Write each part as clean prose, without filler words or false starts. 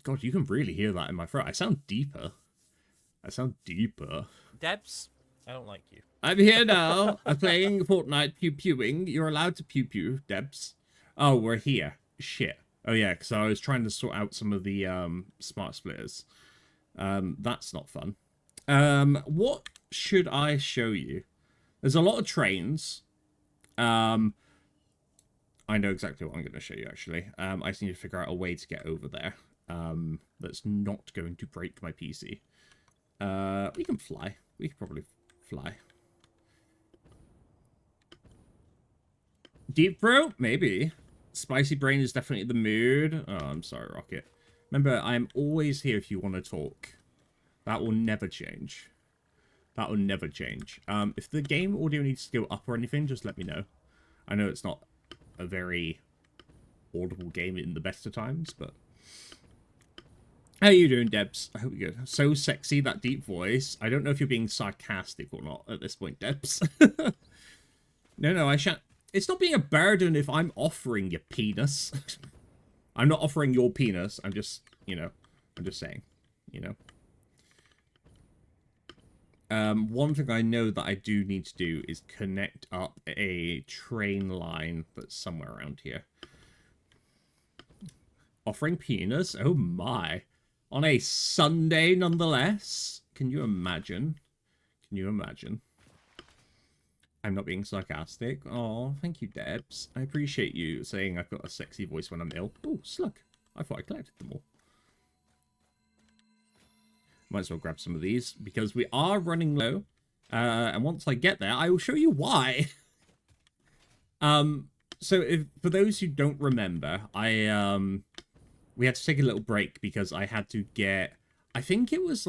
God, you can really hear that in my throat. I sound deeper. I sound deeper. Debs, I don't like you. I'm here now. I'm playing Fortnite pew-pewing. You're allowed to pew-pew, Debs. Oh, we're here. Shit. Oh, yeah, because I was trying to sort out some of the smart splitters. That's not fun. What should I show you? There's a lot of trains. I know exactly what I'm going to show you, actually. I just need to figure out a way to get over there. That's not going to break my PC. We can fly. We can probably fly. Deep throat? Maybe. Spicy brain is definitely the mood. Oh, I'm sorry, Rocket. Remember, I'm always here if you want to talk. That will never change. That will never change. If the game audio needs to go up or anything, just let me know. I know it's not a very audible game in the best of times, but... How you doing, Debs? I hope you're good. So sexy, that deep voice. I don't know if you're being sarcastic or not at this point, Debs. No, I shan't. It's not being a burden if I'm offering your penis. I'm not offering your penis. I'm just, you know, I'm just saying, you know. One thing I know that I do need to do is connect up a train line that's somewhere around here. Offering penis? Oh my. On a Sunday, nonetheless. Can you imagine? Can you imagine? I'm not being sarcastic. Oh, thank you, Debs. I appreciate you saying I've got a sexy voice when I'm ill. Oh, slug. I thought I collected them all. Might as well grab some of these, because we are running low. And once I get there, I will show you why. So for those who don't remember, we had to take a little break because I had to get, I think it was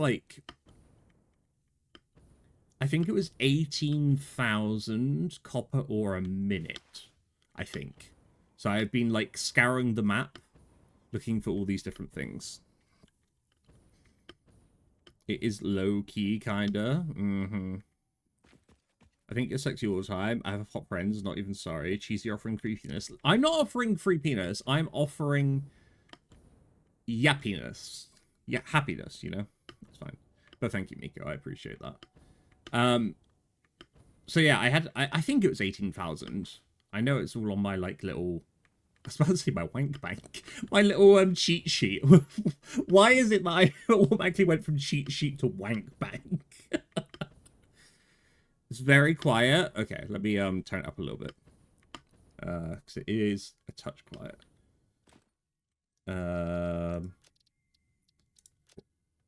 18,000 copper ore a minute, I think. So I've been, like, scouring the map, looking for all these different things. It is low-key, kinda. I think you're sexy all the time. I have hot friends, not even sorry. Cheesy offering free penis. I'm not offering free penis. I'm offering yappiness. Yeah, happiness, you know? It's fine. But thank you, Miko. I appreciate that. So yeah, I think it was 18,000. I know it's all on my, like, little... I was about to say my wank bank. My little cheat sheet. Why is it that I automatically went from cheat sheet to wank bank? It's very quiet. Okay, let me turn it up a little bit. Because it is a touch quiet.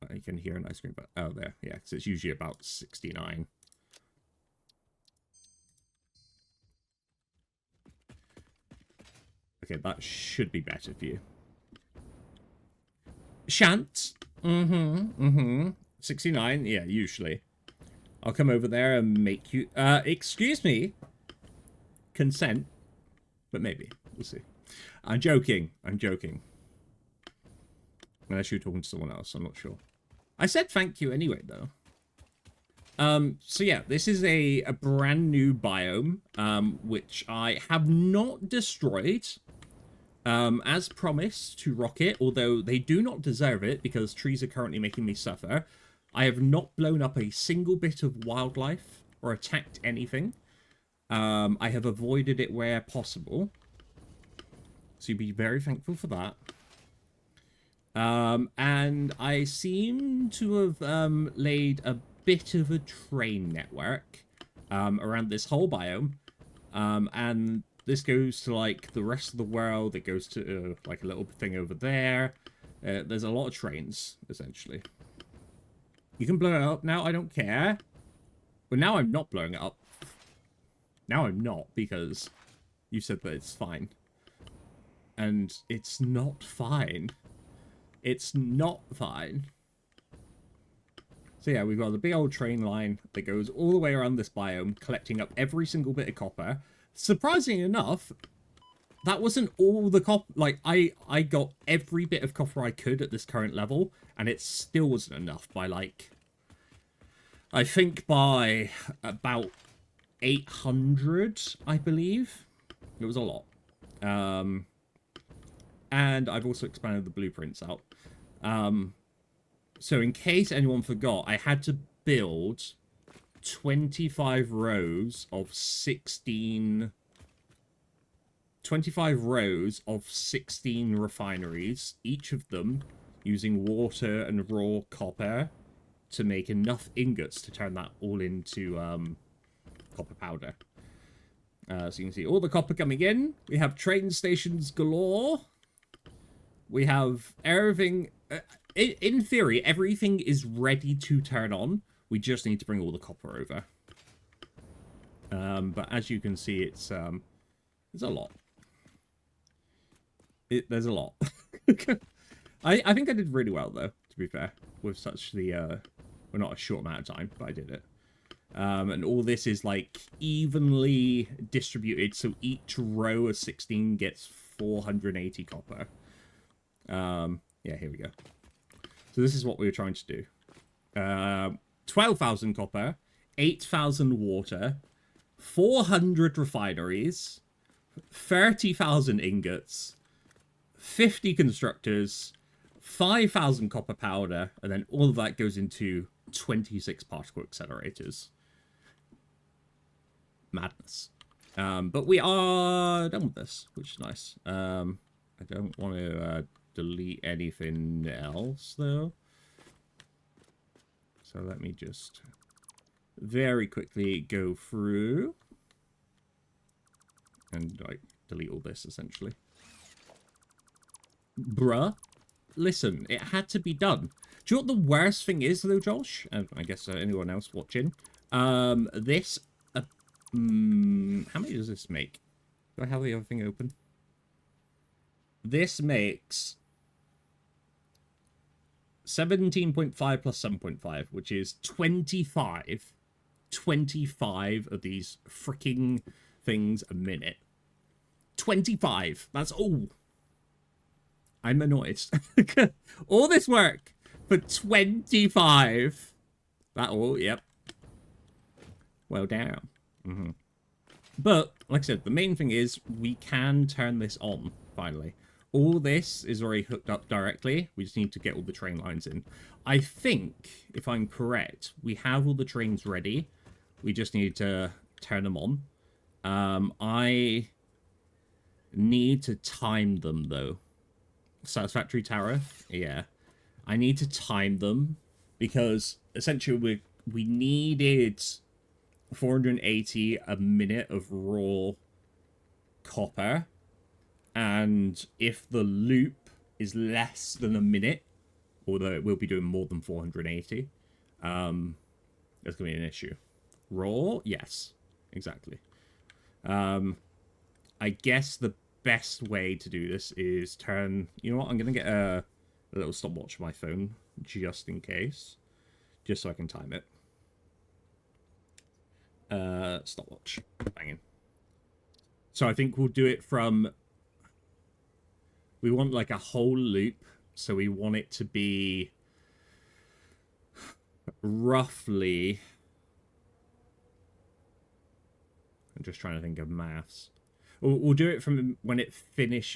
I can hear an ice cream, but oh, there, yeah, because it's usually about 69. Okay, that should be better for you. Shan't. 69, yeah, usually. I'll come over there and make you... excuse me. Consent. But maybe. We'll see. I'm joking. I'm joking. Unless you're talking to someone else, I'm not sure. I said thank you anyway, though. So yeah, this is a brand new biome, which I have not destroyed, as promised to Rocket, although they do not deserve it because trees are currently making me suffer. I have not blown up a single bit of wildlife or attacked anything. I have avoided it where possible. So you'd be very thankful for that. And I seem to have laid a bit of a train network around this whole biome. And this goes to, like, the rest of the world. It goes to, like, a little thing over there. There's a lot of trains, essentially. You can blow it up now, I don't care. But now I'm not blowing it up. Now I'm not, because you said that it's fine. And it's not fine. It's not fine. So yeah, we've got the big old train line that goes all the way around this biome, collecting up every single bit of copper. Surprisingly enough, that wasn't all the copper. Like, I got every bit of copper I could at this current level, and it still wasn't enough by, like... I think by about 800, I believe. It was a lot. And I've also expanded the blueprints out. So in case anyone forgot, I had to build 25 rows of 16 refineries, each of them using water and raw copper to make enough ingots to turn that all into copper powder. So you can see all the copper coming in. We have train stations galore. We have everything. In theory, everything is ready to turn on. We just need to bring all the copper over. But as you can see, it's a lot. There's a lot. I think I did really well, though, to be fair, with such the... well, not a short amount of time, but I did it. And all this is, like, evenly distributed, so each row of 16 gets 480 copper. Yeah, here we go. So this is what we were trying to do. 12,000 copper, 8,000 water, 400 refineries, 30,000 ingots, 50 constructors, 5,000 copper powder, and then all of that goes into 26 particle accelerators. Madness. But we are done with this, which is nice. I don't want to delete anything else, though. So let me just very quickly go through and, like, delete all this, essentially. Bruh. Listen, it had to be done. Do you know what the worst thing is, though, Josh? And I guess anyone else watching. This... how many does this make? Do I have the other thing open? This makes 17.5 plus 7.5, which is 25. 25 of these freaking things a minute. 25. That's all. I'm annoyed. All this work for 25. That all, yep. Well down. But, like I said, the main thing is we can turn this on, finally. All this is already hooked up directly. We just need to get all the train lines in. I think, if I'm correct, we have all the trains ready. We just need to turn them on. I need to time them, though. Satisfactory tariff? Yeah. I need to time them because, essentially, we needed 480 a minute of raw copper, and if the loop is less than a minute, although it will be doing more than 480, there's gonna be an issue. Raw? Yes, exactly. I guess the best way to do this is turn... You know what? I'm gonna get a little stopwatch on my phone just in case, just so I can time it. Stopwatch. Banging. So I think we'll do it from... We want like a whole loop, so we want it to be roughly... I'm just trying to think of maths. We'll do it from when it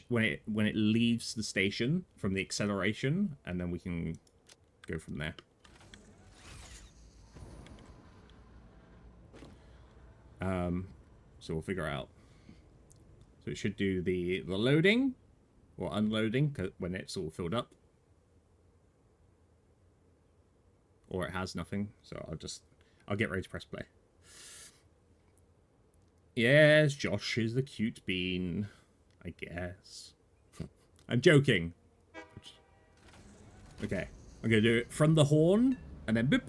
when it leaves the station from the acceleration, and then we can go from there. So we'll figure out. So it should do the loading or unloading when it's all filled up, or it has nothing. So I'll get ready to press play. Yes, Josh is the cute bean, I guess. I'm joking. Okay, I'm gonna do it from the horn and then boop.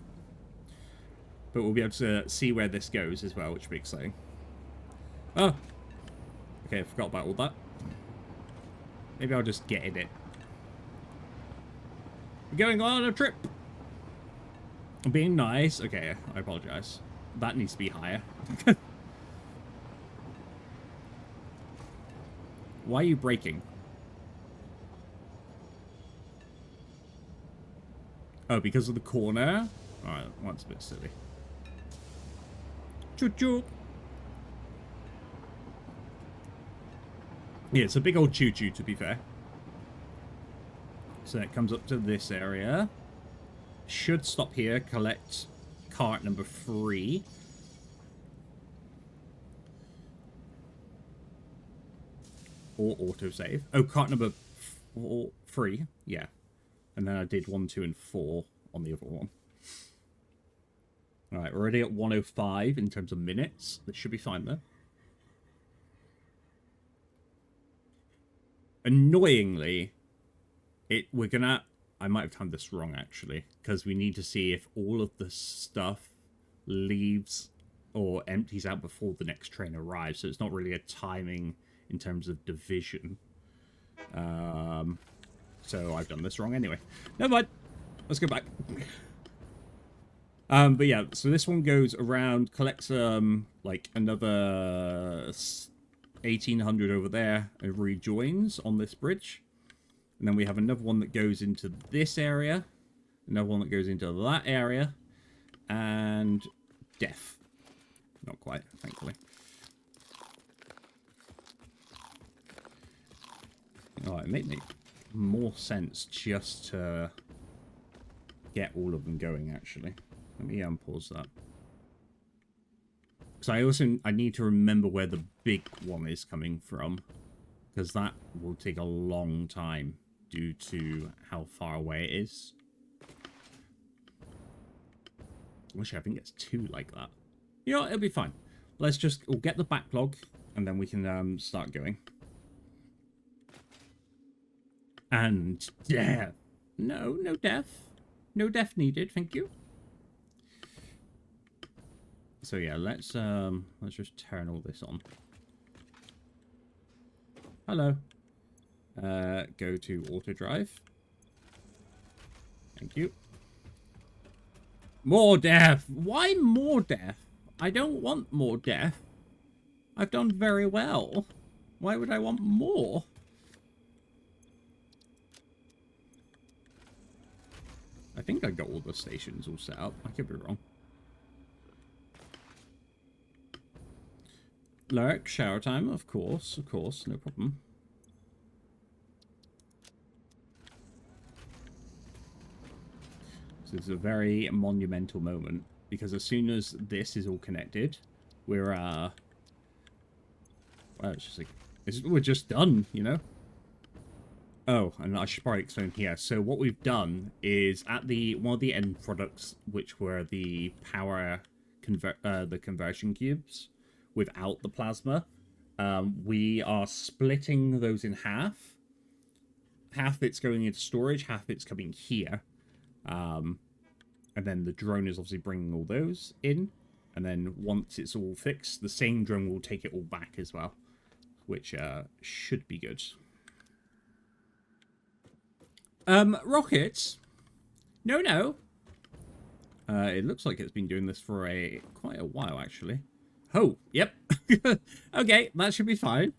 But we'll be able to see where this goes as well, which will be exciting. Oh! Okay, I forgot about all that. Maybe I'll just get in it. We're going on a trip! I'm being nice. Okay, I apologize. That needs to be higher. Why are you braking? Oh, because of the corner? Alright, that's a bit silly. Choo-choo! Yeah, it's a big old choo-choo, to be fair. So it comes up to this area. Should stop here, collect cart number 3. Or autosave. Oh, cart number 3. Yeah. And then I did 1, 2, and 4 on the other one. Alright, we're already at 105 in terms of minutes. This should be fine, though. Annoyingly, we're gonna... I might have timed this wrong, actually. Because we need to see if all of the stuff leaves or empties out before the next train arrives. So it's not really a timing in terms of division. So I've done this wrong anyway. Never mind. Let's go back. But yeah, so this one goes around, collects like another 1800 over there and rejoins on this bridge. And then we have another one that goes into this area, another one that goes into that area, and death. Not quite, thankfully. Oh, it may make more sense just to get all of them going, actually. Let me unpause that. Because I need to remember where the big one is coming from. Because that will take a long time due to how far away it is. Wish I think it's 2 like that. You know what? It'll be fine. We'll get the backlog and then we can start going. And death. No death. No death needed, thank you. So yeah, let's just turn all this on. Hello. Go to auto drive. Thank you. More death. Why more death? I don't want more death. I've done very well. Why would I want more? I think I got all the stations all set up. I could be wrong. Lyric, shower time, of course, no problem. So it's a very monumental moment, because as soon as this is all connected, we're, well, it's just like, we're just done, you know? Oh, and I should probably explain here. So what we've done is at one of the end products, which were the the conversion cubes without the plasma, we are splitting those in half. Half it's going into storage, half it's coming here. And then the drone is obviously bringing all those in. And then once it's all fixed, the same drone will take it all back as well, which should be good. Rockets? No. It looks like it's been doing this for quite a while, actually. Oh, yep. Okay, that should be fine.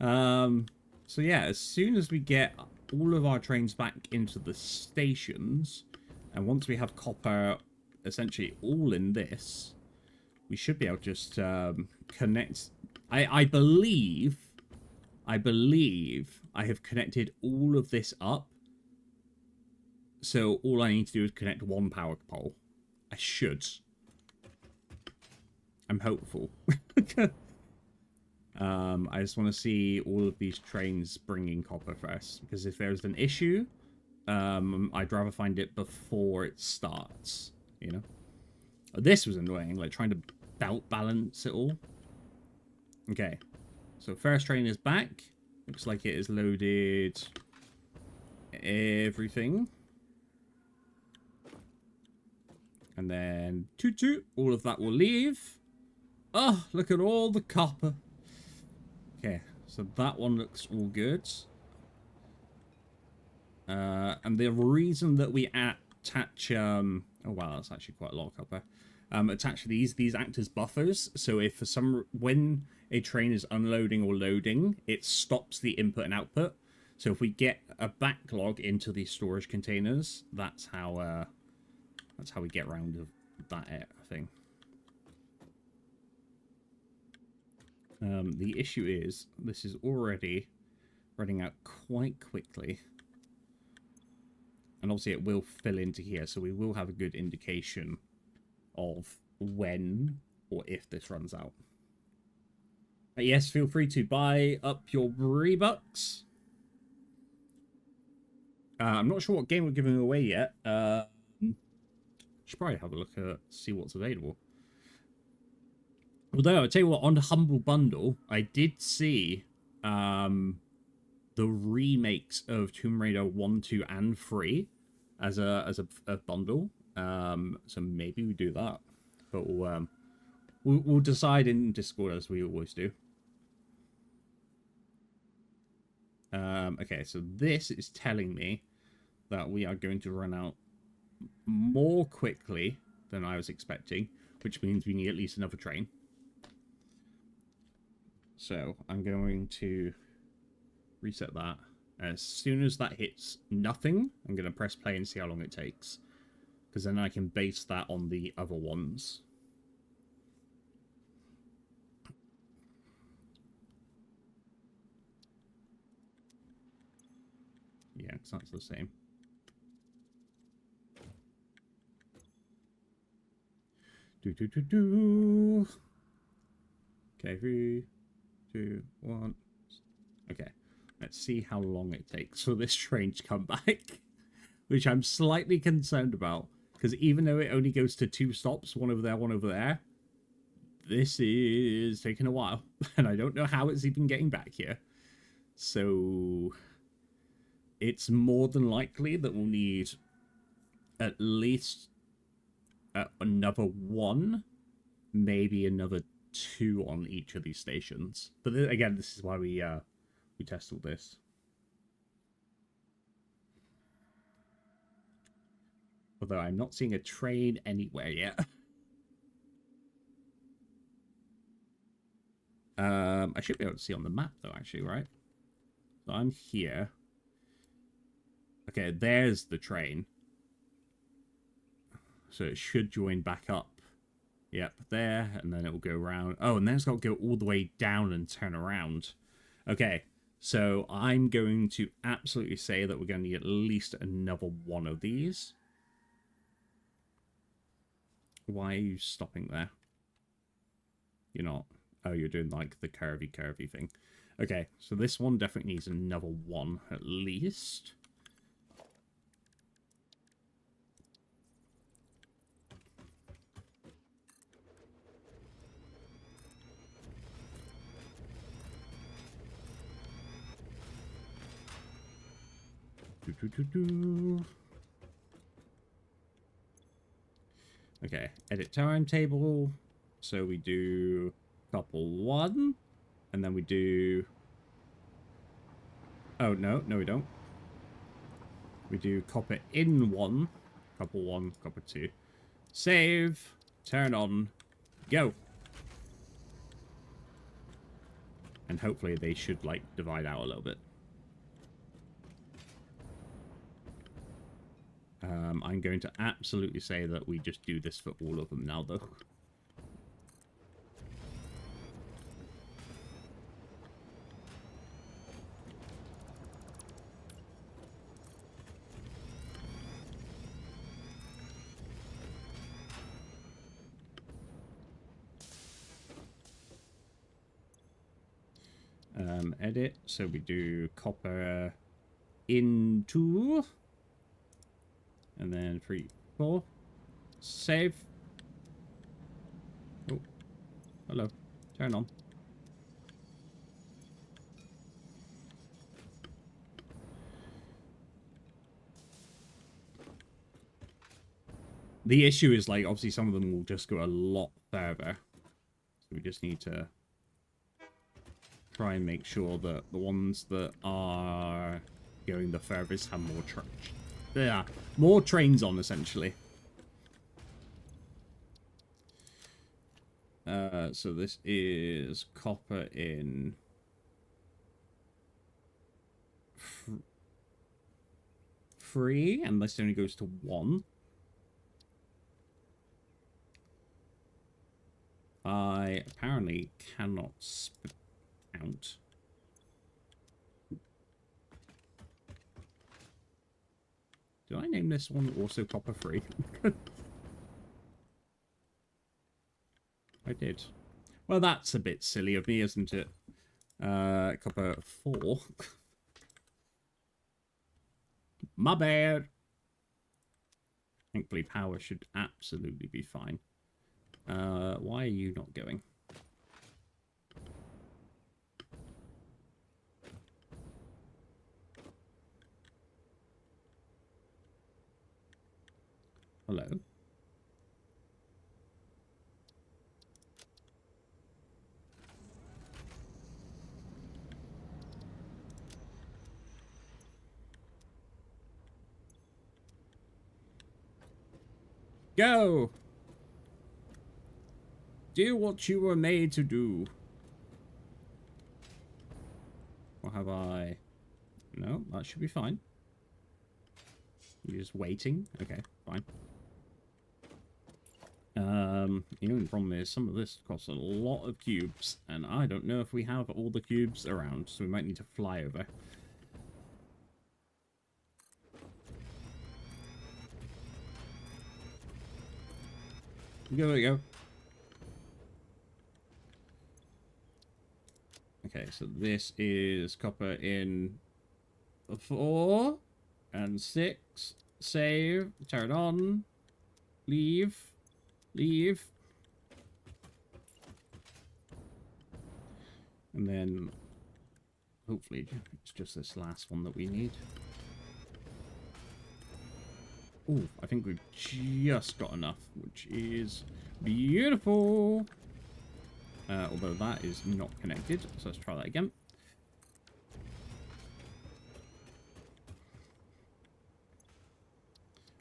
So yeah, as soon as we get all of our trains back into the stations, and once we have copper essentially all in this, we should be able to just connect. I believe I have connected all of this up. So all I need to do is connect one power pole. I should. I'm hopeful. I just want to see all of these trains bringing copper first. Because if there's an issue, I'd rather find it before it starts. You know? This was annoying. Like trying to belt balance it all. Okay. So first train is back. Looks like it is loaded everything. And then toot toot, all of that will leave. Oh, look at all the copper. Okay, so that one looks all good. And the reason that we attach, oh wow, that's actually quite a lot of copper. Attach these act as buffers. So if when a train is unloading or loading, it stops the input and output. So if we get a backlog into these storage containers, that's how we get around of that thing. The issue is this is already running out quite quickly. And obviously it will fill into here, so we will have a good indication of when or if this runs out. But yes, feel free to buy up your Rebucks. I'm not sure what game we're giving away yet. Should probably have a look at see what's available. Although I'll tell you what, on the Humble Bundle, I did see the remakes of Tomb Raider 1, 2, and 3 as a bundle. So maybe we do that. But we'll decide in Discord as we always do. Okay, so this is telling me that we are going to run out more quickly than I was expecting, which means we need at least another train. So I'm going to reset that. As soon as that hits nothing, I'm going to press play and see how long it takes. Because then I can base that on the other ones. Yeah, because that's the same. Okay, 3, 2, 1. Okay, let's see how long it takes for this train to come back. Which I'm slightly concerned about. Because even though it only goes to 2 stops, one over there, one over there, this is taking a while. And I don't know how it's even getting back here. So it's more than likely that we'll need at least another 1, maybe another 2 on each of these stations. But again, this is why we test all this. Although I'm not seeing a train anywhere yet. I should be able to see on the map though, actually, right? So I'm here. Okay, there's the train. So it should join back up. Yep, there, and then it will go around. Oh, and then it's got to go all the way down and turn around. Okay, so I'm going to absolutely say that we're going to need at least another 1 of these. Why are you stopping there? You're not. Oh, you're doing like the curvy thing. Okay, so this one definitely needs another 1 at least. Okay, edit timetable. So we do couple 1, and then we do... Oh, no, we don't. We do copper in 1, couple 1, copper 2. Save, turn on, go. And hopefully they should, like, divide out a little bit. I'm going to absolutely say that we just do this for all of them now, though. Edit, so we do copper into, and then 3, 4, save. Oh, hello, turn on. The issue is, like, obviously some of them will just go a lot further, so we just need to try and make sure that the ones that are going the furthest have more trains on, essentially. So this is copper in 3, and this only goes to 1. I apparently cannot out. Did I name this one also copper free? I did. Well, that's a bit silly of me, isn't it? Copper 4. My bad. Thankfully, power should absolutely be fine. Why are you not going? Hello? Go! Do what you were made to do. Or have I... No, that should be fine. You're just waiting? Okay, fine. The only problem is some of this costs a lot of cubes, and I don't know if we have all the cubes around, so we might need to fly over. There we go. Okay, so this is copper in 4 and 6. Save. Turn on. Leave. Leave. And then hopefully it's just this last one that we need. Ooh, I think we've just got enough, which is beautiful. Although that is not connected, so let's try that again.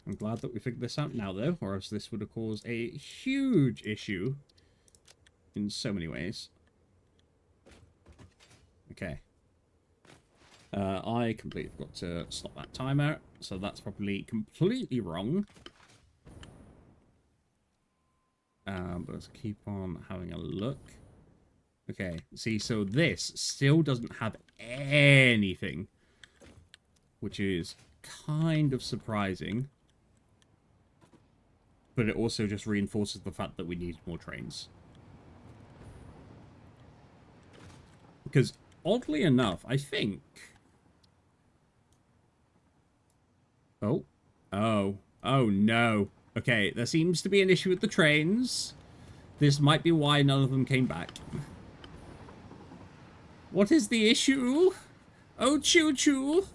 I'm glad that we figured this out now, though, or else this would have caused a huge issue in so many ways. Okay. I completely forgot to stop that timer, so that's probably completely wrong. But let's keep on having a look. Okay, see, so this still doesn't have anything, which is kind of surprising. But it also just reinforces the fact that we need more trains. Because, oddly enough, I think... Oh. Oh. Oh, no. Okay, there seems to be an issue with the trains. This might be why none of them came back. What is the issue? Oh, choo-choo.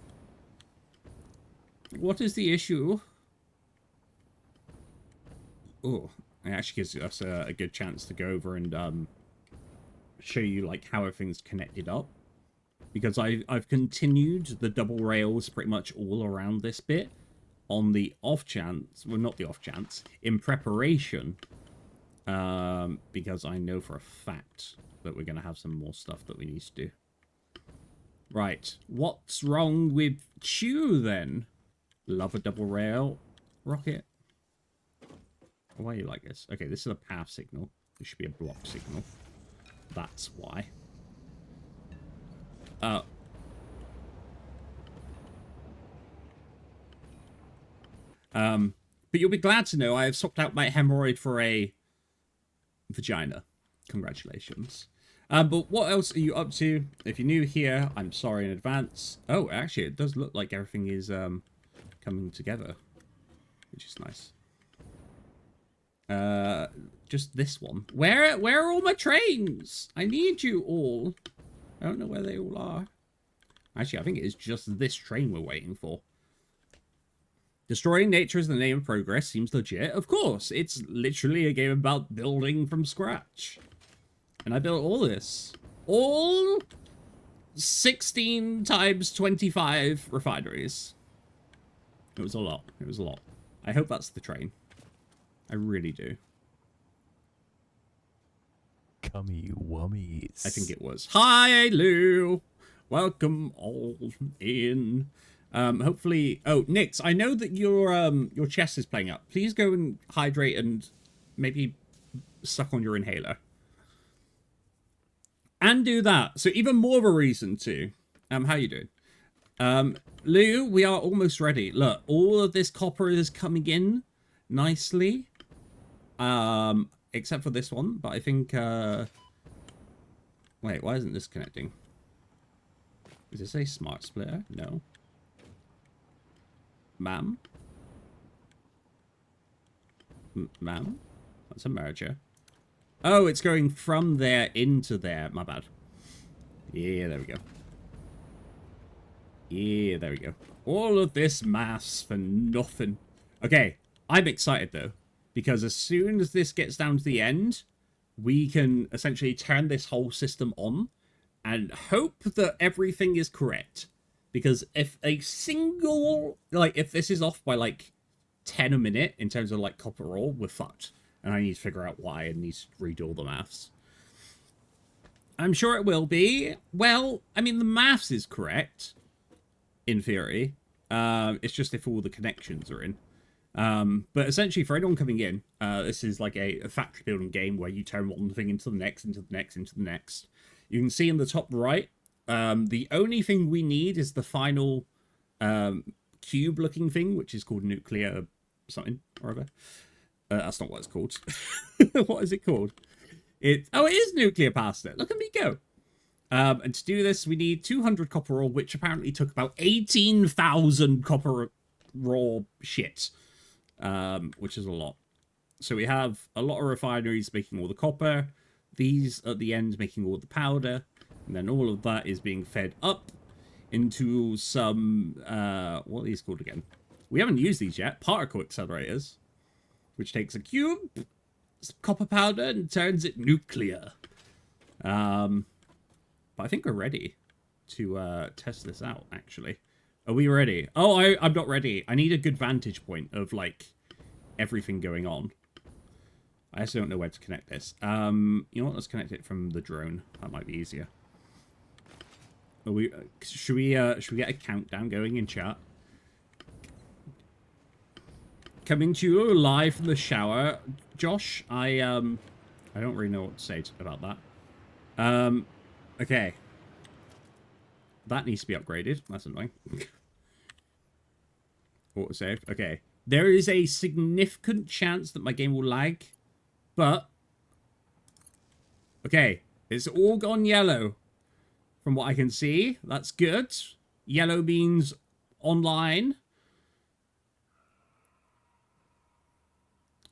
What is the issue? Oh, it actually gives us a good chance to go over and show you like how everything's connected up. Because I've continued the double rails pretty much all around this bit on the off chance, well, not the off chance, in preparation, because I know for a fact that we're going to have some more stuff that we need to do. Right, what's wrong with Chew then? Love a double rail rocket. Why are you like this? Okay, this is a power signal. This should be a block signal. That's why. But you'll be glad to know I have swapped out my hemorrhoid for a vagina. Congratulations. But what else are you up to? If you're new here, I'm sorry in advance. Oh, actually, it does look like everything is coming together, which is nice. Just this one. Where are all my trains? I need you all. I don't know where they all are. Actually, I think it is just this train we're waiting for. Destroying nature is the name of progress seems legit. Of course, it's literally a game about building from scratch. And I built all this. All 16 times 25 refineries. It was a lot. It was a lot. I hope that's the train. I really do. Cummy wummies. I think it was. Hi, Lou. Welcome all in. Hopefully... Oh, Nix, I know that your chest is playing up. Please go and hydrate and maybe suck on your inhaler. And do that. So even more of a reason to. How you doing? Lou, we are almost ready. Look, all of this copper is coming in nicely. Except for this one, but I think, wait, why isn't this connecting? Is this a smart splitter? No. Ma'am? Ma'am? That's a merger. Oh, it's going from there into there. My bad. Yeah, there we go. Yeah, there we go. All of this maths for nothing. Okay, I'm excited though, because as soon as this gets down to the end, we can essentially turn this whole system on and hope that everything is correct. Because if a single, like, if this is off by like 10 a minute in terms of like copper ore, we're fucked. And I need to figure out why and need to redo all the maths. I'm sure it will be. Well, I mean, the maths is correct, in theory. It's just if all the connections are in. But essentially, for anyone coming in, this is like a factory building game where you turn one thing into the next, into the next, into the next. You can see in the top right, the only thing we need is the final cube-looking thing, which is called nuclear something or other. That's not what it's called. What is it called? It is nuclear pasta. Look at me go. And to do this, we need 200 copper ore, which apparently took about 18,000 copper raw shit, which is a lot. So we have a lot of refineries making all the copper, these at the end making all the powder, and then all of that is being fed up into some, what are these called again? We haven't used these yet. Particle accelerators, which takes a cube, copper powder, and turns it nuclear. But I think we're ready to test this out, actually. Are we ready? Oh, I'm not ready. I need a good vantage point of, like, everything going on. I just don't know where to connect this. You know what? Let's connect it from the drone. That might be easier. Are we, should we get a countdown going in chat? Coming to you live from the shower. Josh, I don't really know what to say about that. Okay. That needs to be upgraded. That's annoying. Autosave. Okay. There is a significant chance that my game will lag, but... Okay. It's all gone yellow. From what I can see. That's good. Yellow means online.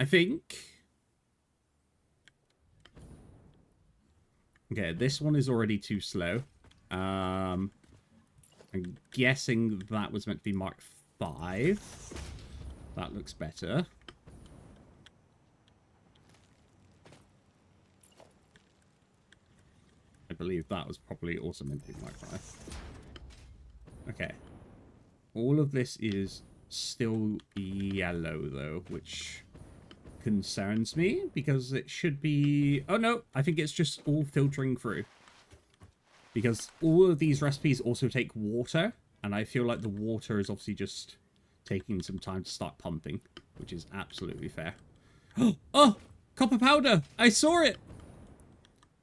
I think. Okay, this one is already too slow. I'm guessing that was meant to be Mark 5. That looks better. I believe that was probably also meant to be Mark 5. Okay. All of this is still yellow, though, which concerns me, because it should be... Oh, no, I think it's just all filtering through. Because all of these recipes also take water, and I feel like the water is obviously just taking some time to start pumping, which is absolutely fair. Oh! Copper powder! I saw it!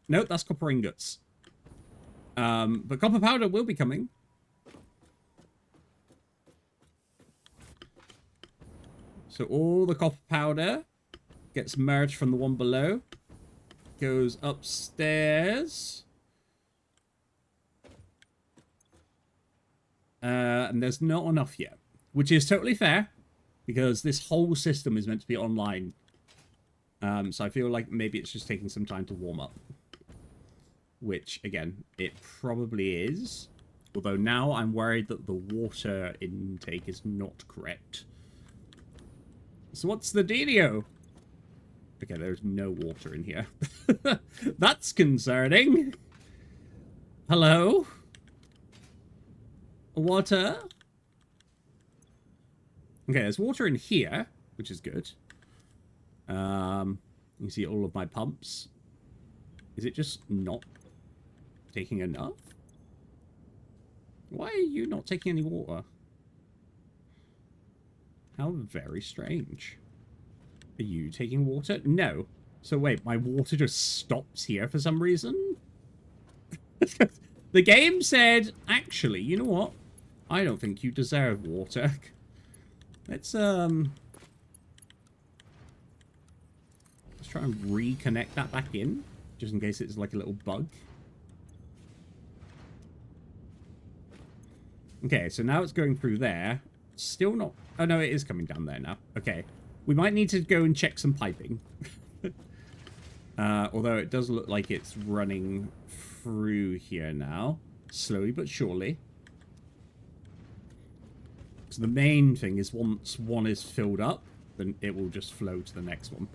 No, that's copper ingots. But copper powder will be coming. So all the copper powder gets merged from the one below. Goes upstairs. And there's not enough yet. Which is totally fair. Because this whole system is meant to be online. So I feel like maybe it's just taking some time to warm up. Which, again, it probably is. Although now I'm worried that the water intake is not correct. So what's the dealio? Okay, there's no water in here. That's concerning. Hello? Water? Okay, there's water in here, which is good. You see all of my pumps. Is it just not taking enough? Why are you not taking any water? How very strange. Are you taking water? No. So wait, my water just stops here for some reason? The game said, actually, you know what? I don't think you deserve water. Let's try and reconnect that back in, just in case it's like a little bug. Okay, so now it's going through there. Still not... Oh, no, it is coming down there now. Okay. We might need to go and check some piping. Although it does look like it's running through here now. Slowly but surely. So the main thing is once one is filled up, then it will just flow to the next one.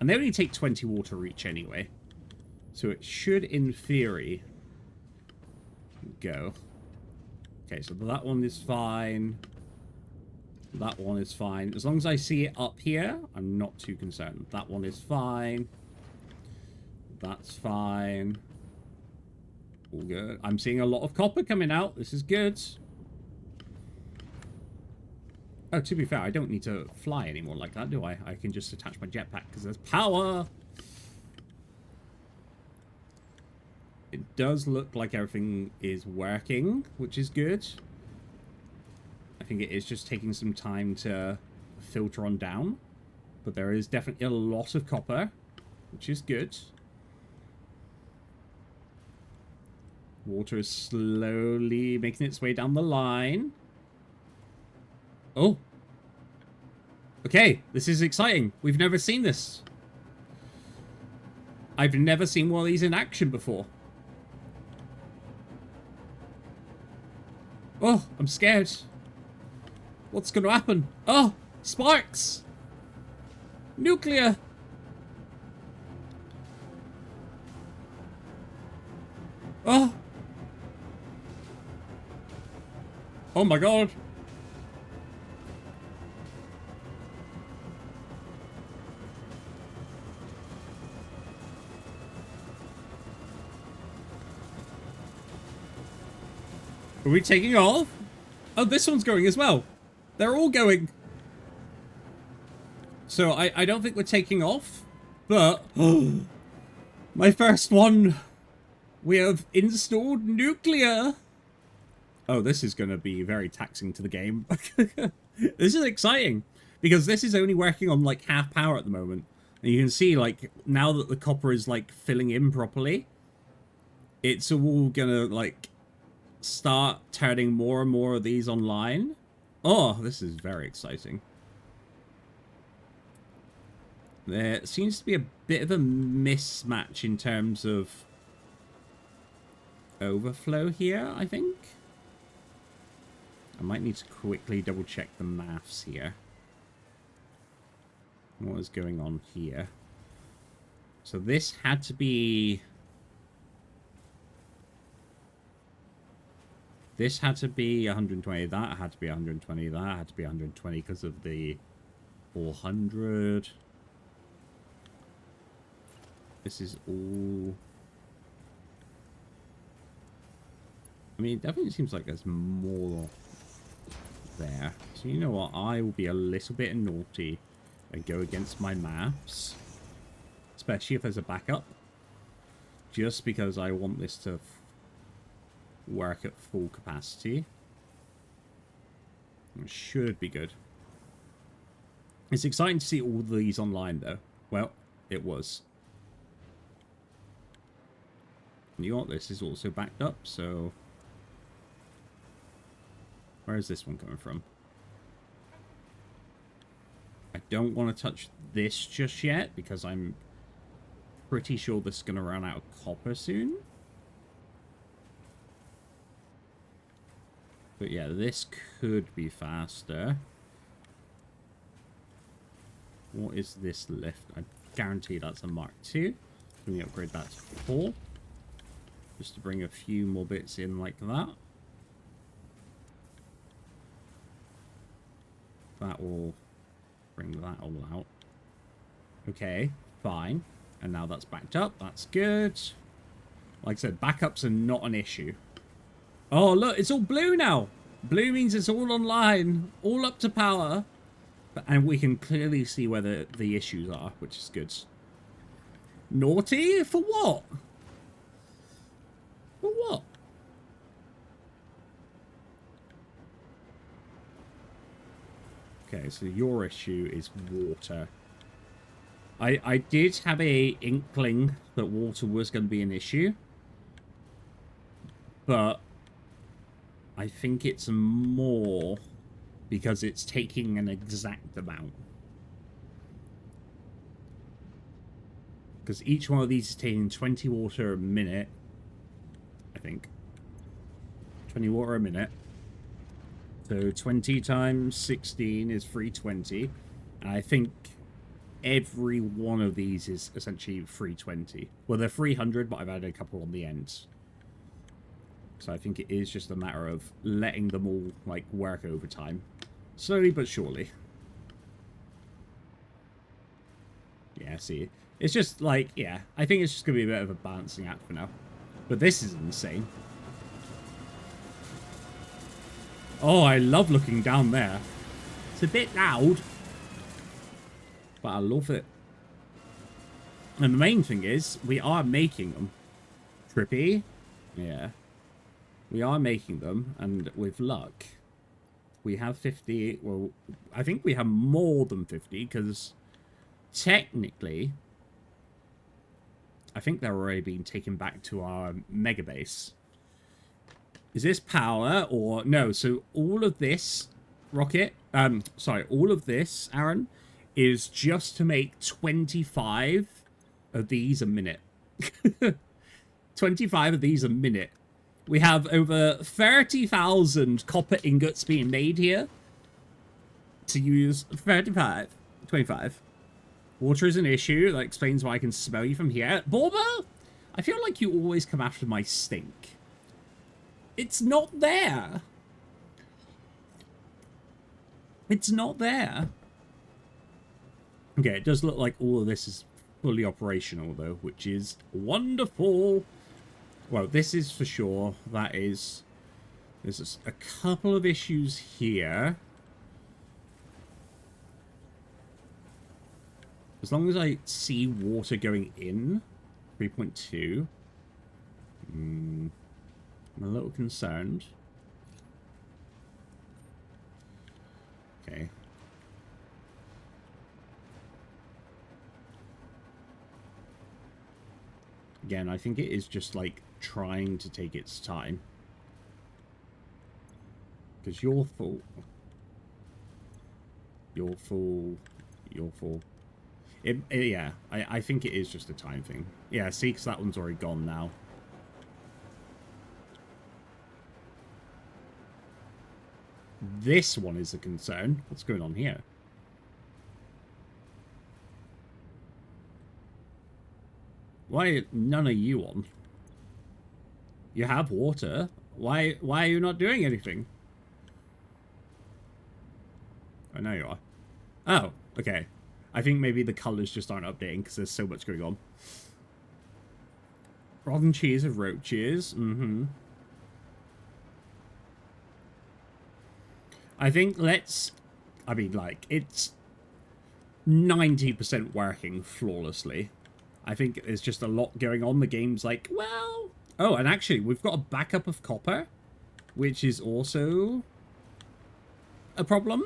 And they only take 20 water each anyway. So it should, in theory, go. Okay, so that one is fine. That one is fine. As long as I see it up here, I'm not too concerned. That one is fine. That's fine. All good. I'm seeing a lot of copper coming out. This is good. Oh, to be fair, I don't need to fly anymore like that, do I? I can just attach my jetpack because there's power. It does look like everything is working, which is good. I think it is just taking some time to filter on down. But there is definitely a lot of copper, which is good. Water is slowly making its way down the line. Oh. Okay, this is exciting. We've never seen this. I've never seen one of these in action before. Oh, I'm scared. What's going to happen? Oh, sparks! Nuclear! Oh! Oh my god! Are we taking off? Oh, this one's going as well. They're all going. So I don't think we're taking off, but my first one. We have installed nuclear. Oh, this is going to be very taxing to the game. This is exciting because this is only working on like half power at the moment. And you can see like now that the copper is like filling in properly, it's all going to like start turning more and more of these online. Oh, this is very exciting. There seems to be a bit of a mismatch in terms of overflow here, I think. I might need to quickly double check the maths here. What is going on here? So this had to be... This had to be 120, that had to be 120, that had to be 120 because of the 400. This is all... I mean, it definitely seems like there's more there. So you know what? I will be a little bit naughty and go against my maths. Especially if there's a backup. Just because I want this to work at full capacity. It should be good. It's exciting to see all these online though. Well, it was. You know what? This is also backed up, so... Where is this one coming from? I don't want to touch this just yet, because I'm pretty sure this is going to run out of copper soon. But yeah, this could be faster. What is this lift? I guarantee that's a Mark II. Let me upgrade that to 4. Just to bring a few more bits in like that. That will bring that all out. Okay, fine. And now that's backed up. That's good. Like I said, backups are not an issue. Oh, look, it's all blue now. Blue means it's all online, all up to power. And we can clearly see where the issues are, which is good. Naughty? For what? For what? Okay, so your issue is water. I did have a inkling that water was going to be an issue, but I think it's more because it's taking an exact amount. Because each one of these is taking 20 water a minute, I think. 20 water a minute. So 20 times 16 is 320. And I think every one of these is essentially 320. Well, they're 300, but I've added a couple on the ends. So I think it is just a matter of letting them all, like, work over time. Slowly but surely. Yeah, see. It's just, like, yeah. I think it's just going to be a bit of a balancing act for now. But this is insane. Oh, I love looking down there. It's a bit loud. But I love it. And the main thing is, we are making them. Trippy. Yeah. We are making them, and with luck, we have 50. Well, I think we have more than 50, because technically, I think they're already being taken back to our mega base. Is this power or no? So all of this, Rocket, sorry, all of this, Aaron, is just to make 25 of these a minute. 25 of these a minute. We have over 30,000 copper ingots being made here to use 25. Water is an issue. That explains why I can smell you from here. Borba, I feel like you always come after my stink. It's not there. It's not there. Okay, it does look like all of this is fully operational, though, which is wonderful. Well, this is for sure. That is... There's a couple of issues here. As long as I see water going in, 3.2. I'm a little concerned. Okay. Again, I think it is just like trying to take its time. Because you're full. You're full. You're full. Yeah, I think it is just a time thing. Yeah, see, because that one's already gone now. This one is a concern. What's going on here? Why are none of you on? You have water. Why are you not doing anything? I know you are. Oh, okay. I think maybe the colours just aren't updating because there's so much going on. Rotten cheese of roaches. I think I mean, like, it's 90% working flawlessly. I think there's just a lot going on. The game's like, well... Oh, and actually, we've got a backup of copper, which is also a problem.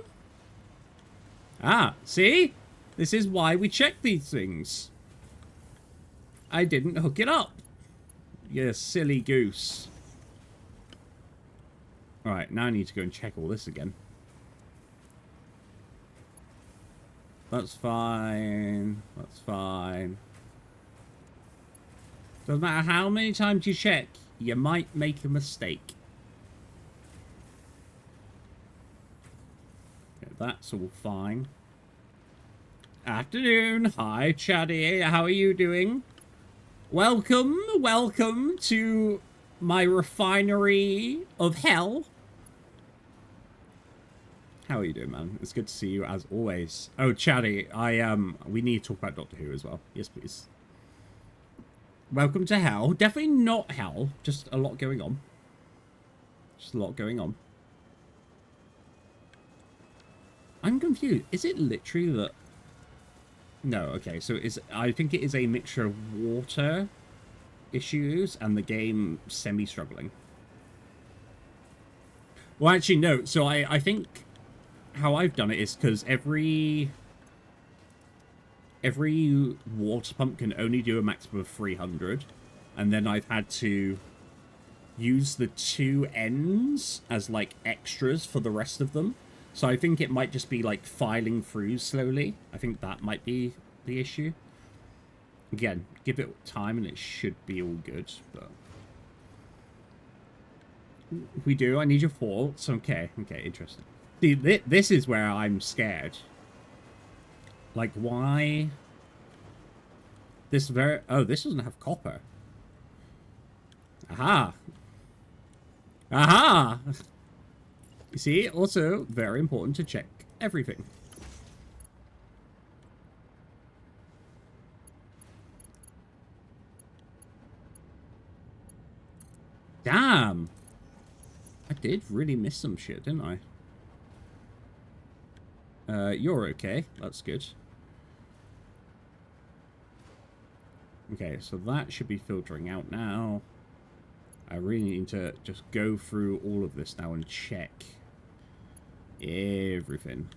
Ah, see? This is why we check these things. I didn't hook it up. You silly goose. Alright, now I need to go and check all this again. That's fine. That's fine. Doesn't matter how many times you check, you might make a mistake. Okay, that's all fine. Afternoon. Hi, Chatty. How are you doing? Welcome to my refinery of hell. How are you doing, man? It's good to see you as always. Oh, Chatty, we need to talk about Doctor Who as well. Yes, please. Welcome to hell. Definitely not hell. Just a lot going on. Just a lot going on. I'm confused. Is it literally that... No, okay. So I think it is a mixture of water issues and the game semi-struggling. Well, actually, no. So I think how I've done it is because every water pump can only do a maximum of 300, and then I've had to use the two ends as like extras for the rest of them. So I think it might just be like filing through slowly. I think that might be the issue. Again, give it time and it should be all good, but we do. I need your thoughts. Okay, interesting. See, this is where I'm scared. Like, why? This this doesn't have copper. Aha. Aha! You see, also very important to check everything. Damn! I did really miss some shit, didn't I? You're okay. That's good. Okay, so that should be filtering out now. I really need to just go through all of this now and check everything.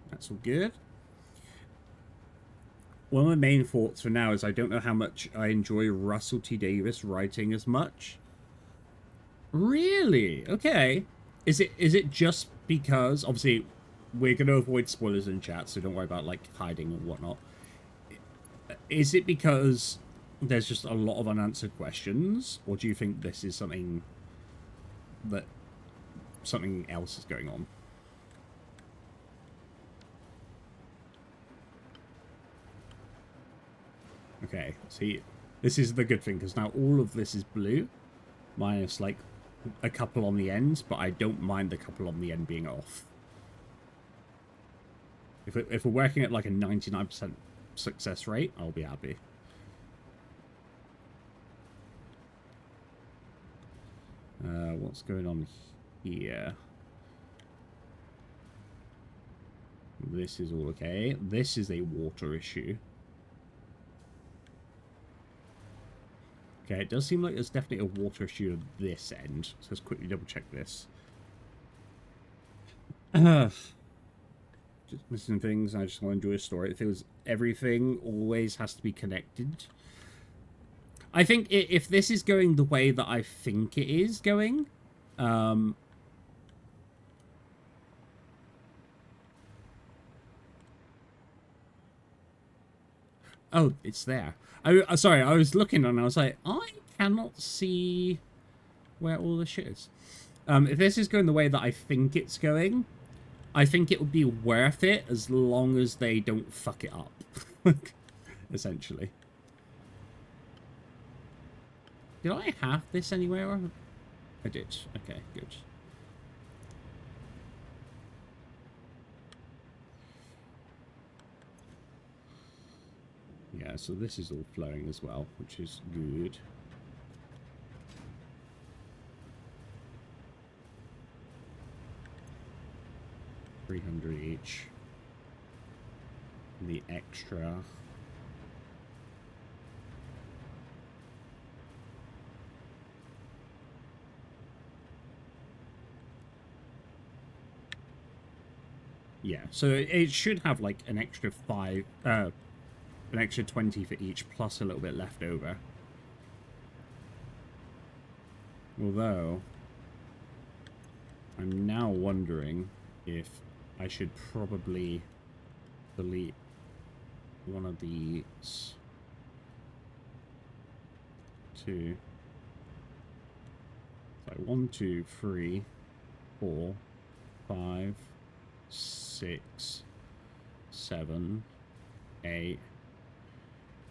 That's all good. One of my main thoughts for now is I don't know how much I enjoy Russell T Davies writing as much. Really? Okay. Is it just because, obviously, we're going to avoid spoilers in chat, so don't worry about, like, hiding or whatnot. Is it because there's just a lot of unanswered questions, or do you think this is something else is going on? Okay, see, this is the good thing, because now all of this is blue, minus, like, a couple on the ends, but I don't mind the couple on the end being off. If we're working at, like, a 99% success rate, I'll be happy. What's going on here? This is all okay. This is a water issue. Okay, it does seem like there's definitely a water issue at this end. So let's quickly double check this. Just missing things. I just want to enjoy a story. It feels everything always has to be connected. I think if this is going the way that I think it is going, oh, it's there. Sorry, I was looking and I was like, I cannot see where all the shit is. If this is going the way that I think it's going, I think it would be worth it as long as they don't fuck it up. Essentially. Did I have this anywhere? I did. Okay, good. Yeah, so this is all flowing as well, which is good. $300 each. The extra. Yeah, so it should have like an extra 20 for each, plus a little bit left over. Although, I'm now wondering if I should probably delete one of these. Two. So 1, 2, 3, 4, 5, 6, 7, 8,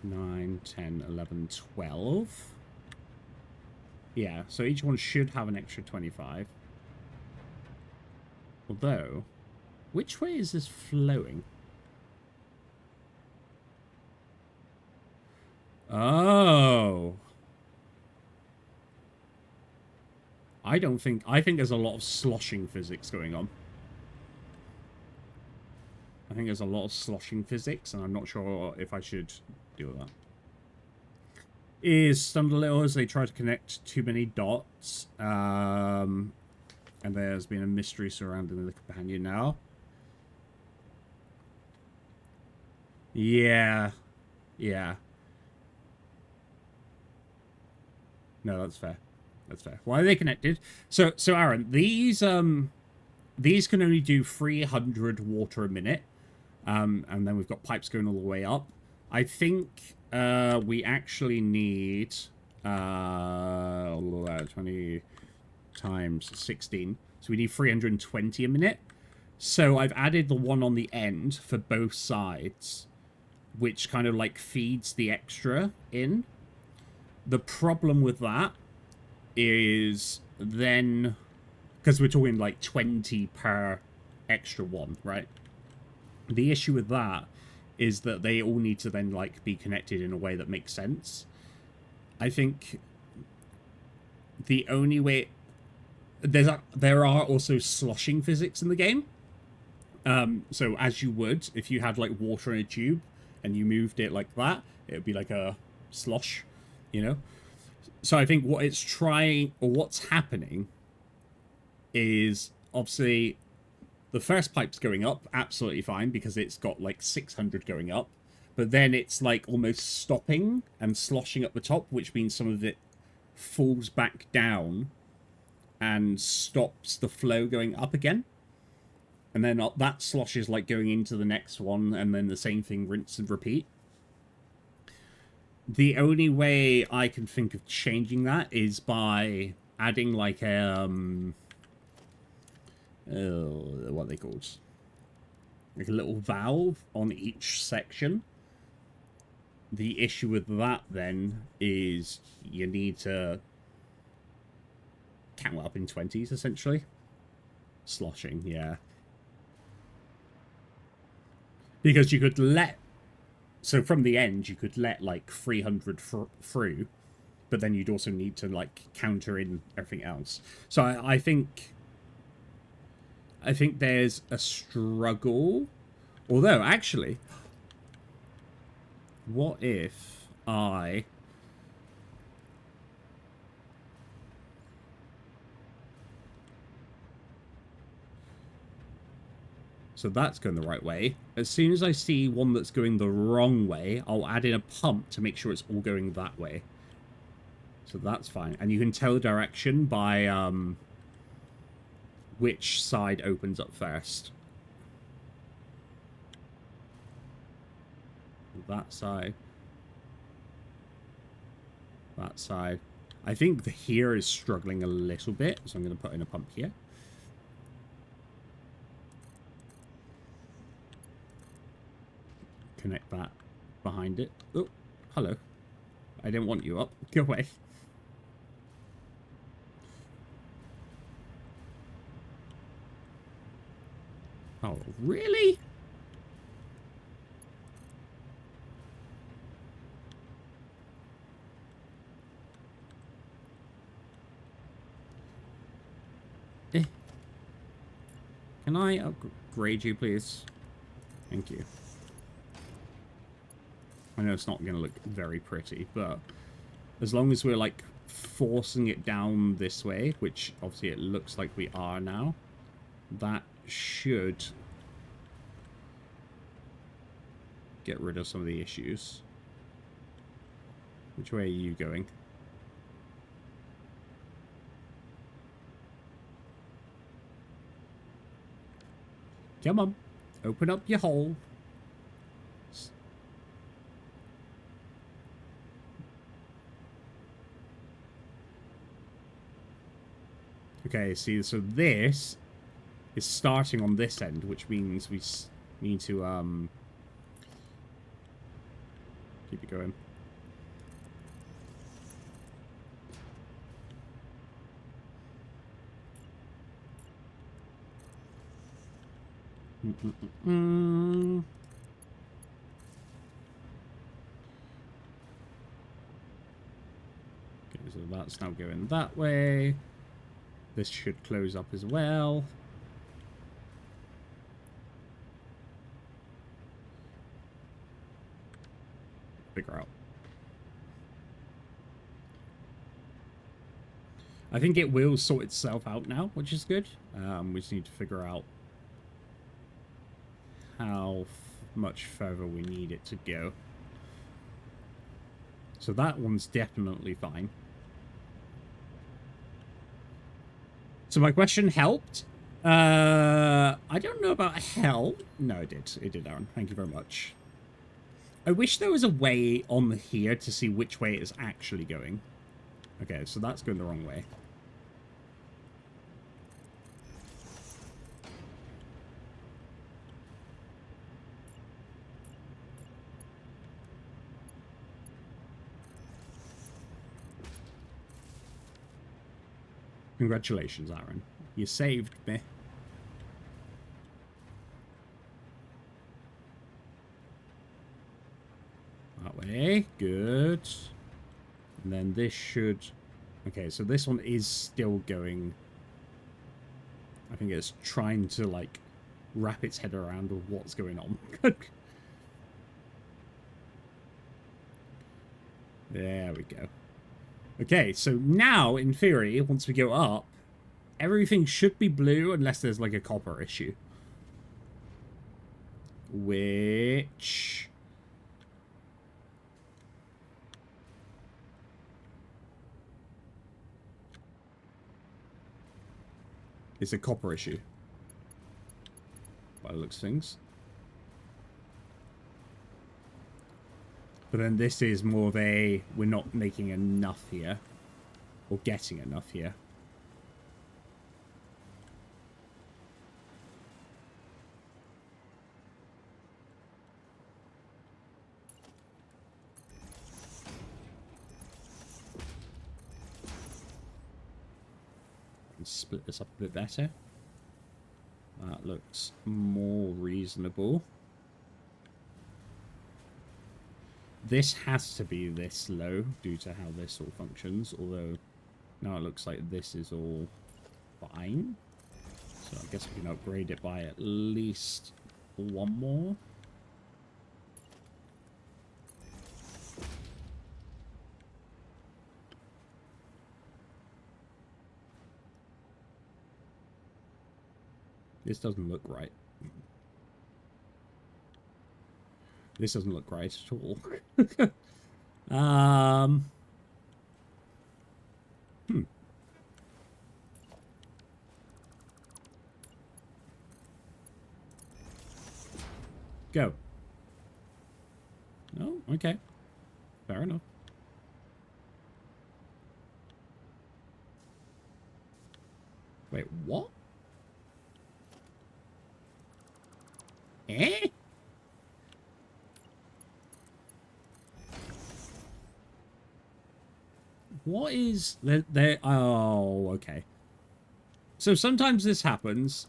9, 10, 11, 12. Yeah, so each one should have an extra 25. Although, which way is this flowing? Oh. I think there's a lot of sloshing physics going on. I think there's a lot of sloshing physics, and I'm not sure if I should deal with that. Is stunned a little as they try to connect too many dots. And there's been a mystery surrounding the companion now. Yeah. Yeah. No, that's fair. That's fair. Why are they connected? So Aaron, these can only do 300 water a minute. And then we've got pipes going all the way up. I think we actually need 20 times 16. So we need 320 a minute. So I've added the one on the end for both sides, which kind of like feeds the extra in. The problem with that is then, because we're talking like 20 per extra one, right? The issue with that is that they all need to then like be connected in a way that makes sense. I think the only way there are also sloshing physics in the game. So as you would if you had like water in a tube and you moved it like that, it would be like a slosh, you know. So I think what it's trying, or what's happening, is obviously the first pipe's going up absolutely fine because it's got like 600 going up, but then it's like almost stopping and sloshing up the top, which means some of it falls back down and stops the flow going up again. And then that slosh is like going into the next one, and then the same thing, rinse and repeat. The only way I can think of changing that is by adding like what are they called? Like a little valve on each section. The issue with that then is you need to count up in 20s essentially. Sloshing, yeah. Because you could let, so from the end you could let like 300 through, but then you'd also need to like counter in everything else. So I think there's a struggle. Although actually, what if I so that's going the right way. As soon as I see one that's going the wrong way, I'll add in a pump to make sure it's all going that way. So that's fine. And you can tell the direction by which side opens up first. That side. That side. I think the here is struggling a little bit, so I'm going to put in a pump here. Connect that behind it. Oh, hello. I didn't want you up. Go away. Oh, really? Eh. Can I upgrade you, please? Thank you. I know it's not going to look very pretty, but as long as we're, like, forcing it down this way, which obviously it looks like we are now, that should get rid of some of the issues. Which way are you going? Come on. Open up your hole. Okay, see, so this is starting on this end, which means we need to, keep it going. Okay, so that's now going that way. This should close up as well. Figure out. I think it will sort itself out now, which is good. We just need to figure out how much further we need it to go. So that one's definitely fine. So my question helped. I don't know about hell. No, it did. It did, Aaron. Thank you very much. I wish there was a way on here to see which way it is actually going. Okay, so that's going the wrong way. Congratulations, Aaron. You saved me. That way. Good. And then this should... Okay, so this one is still going... I think it's trying to, like, wrap its head around of what's going on. There we go. Okay, so now, in theory, once we go up, everything should be blue unless there's, like, a copper issue. Which... is a copper issue. By the looks of things. But then this is more of a, we're not making enough here. Or getting enough here. Let's split this up a bit better. That looks more reasonable. This has to be this low due to how this all functions, although now it looks like this is all fine. So I guess we can upgrade it by at least one more. This doesn't look right. This doesn't look right at all. Go. No? Okay. Fair enough. Wait, what? Eh? What is... There? Oh, okay. So sometimes this happens,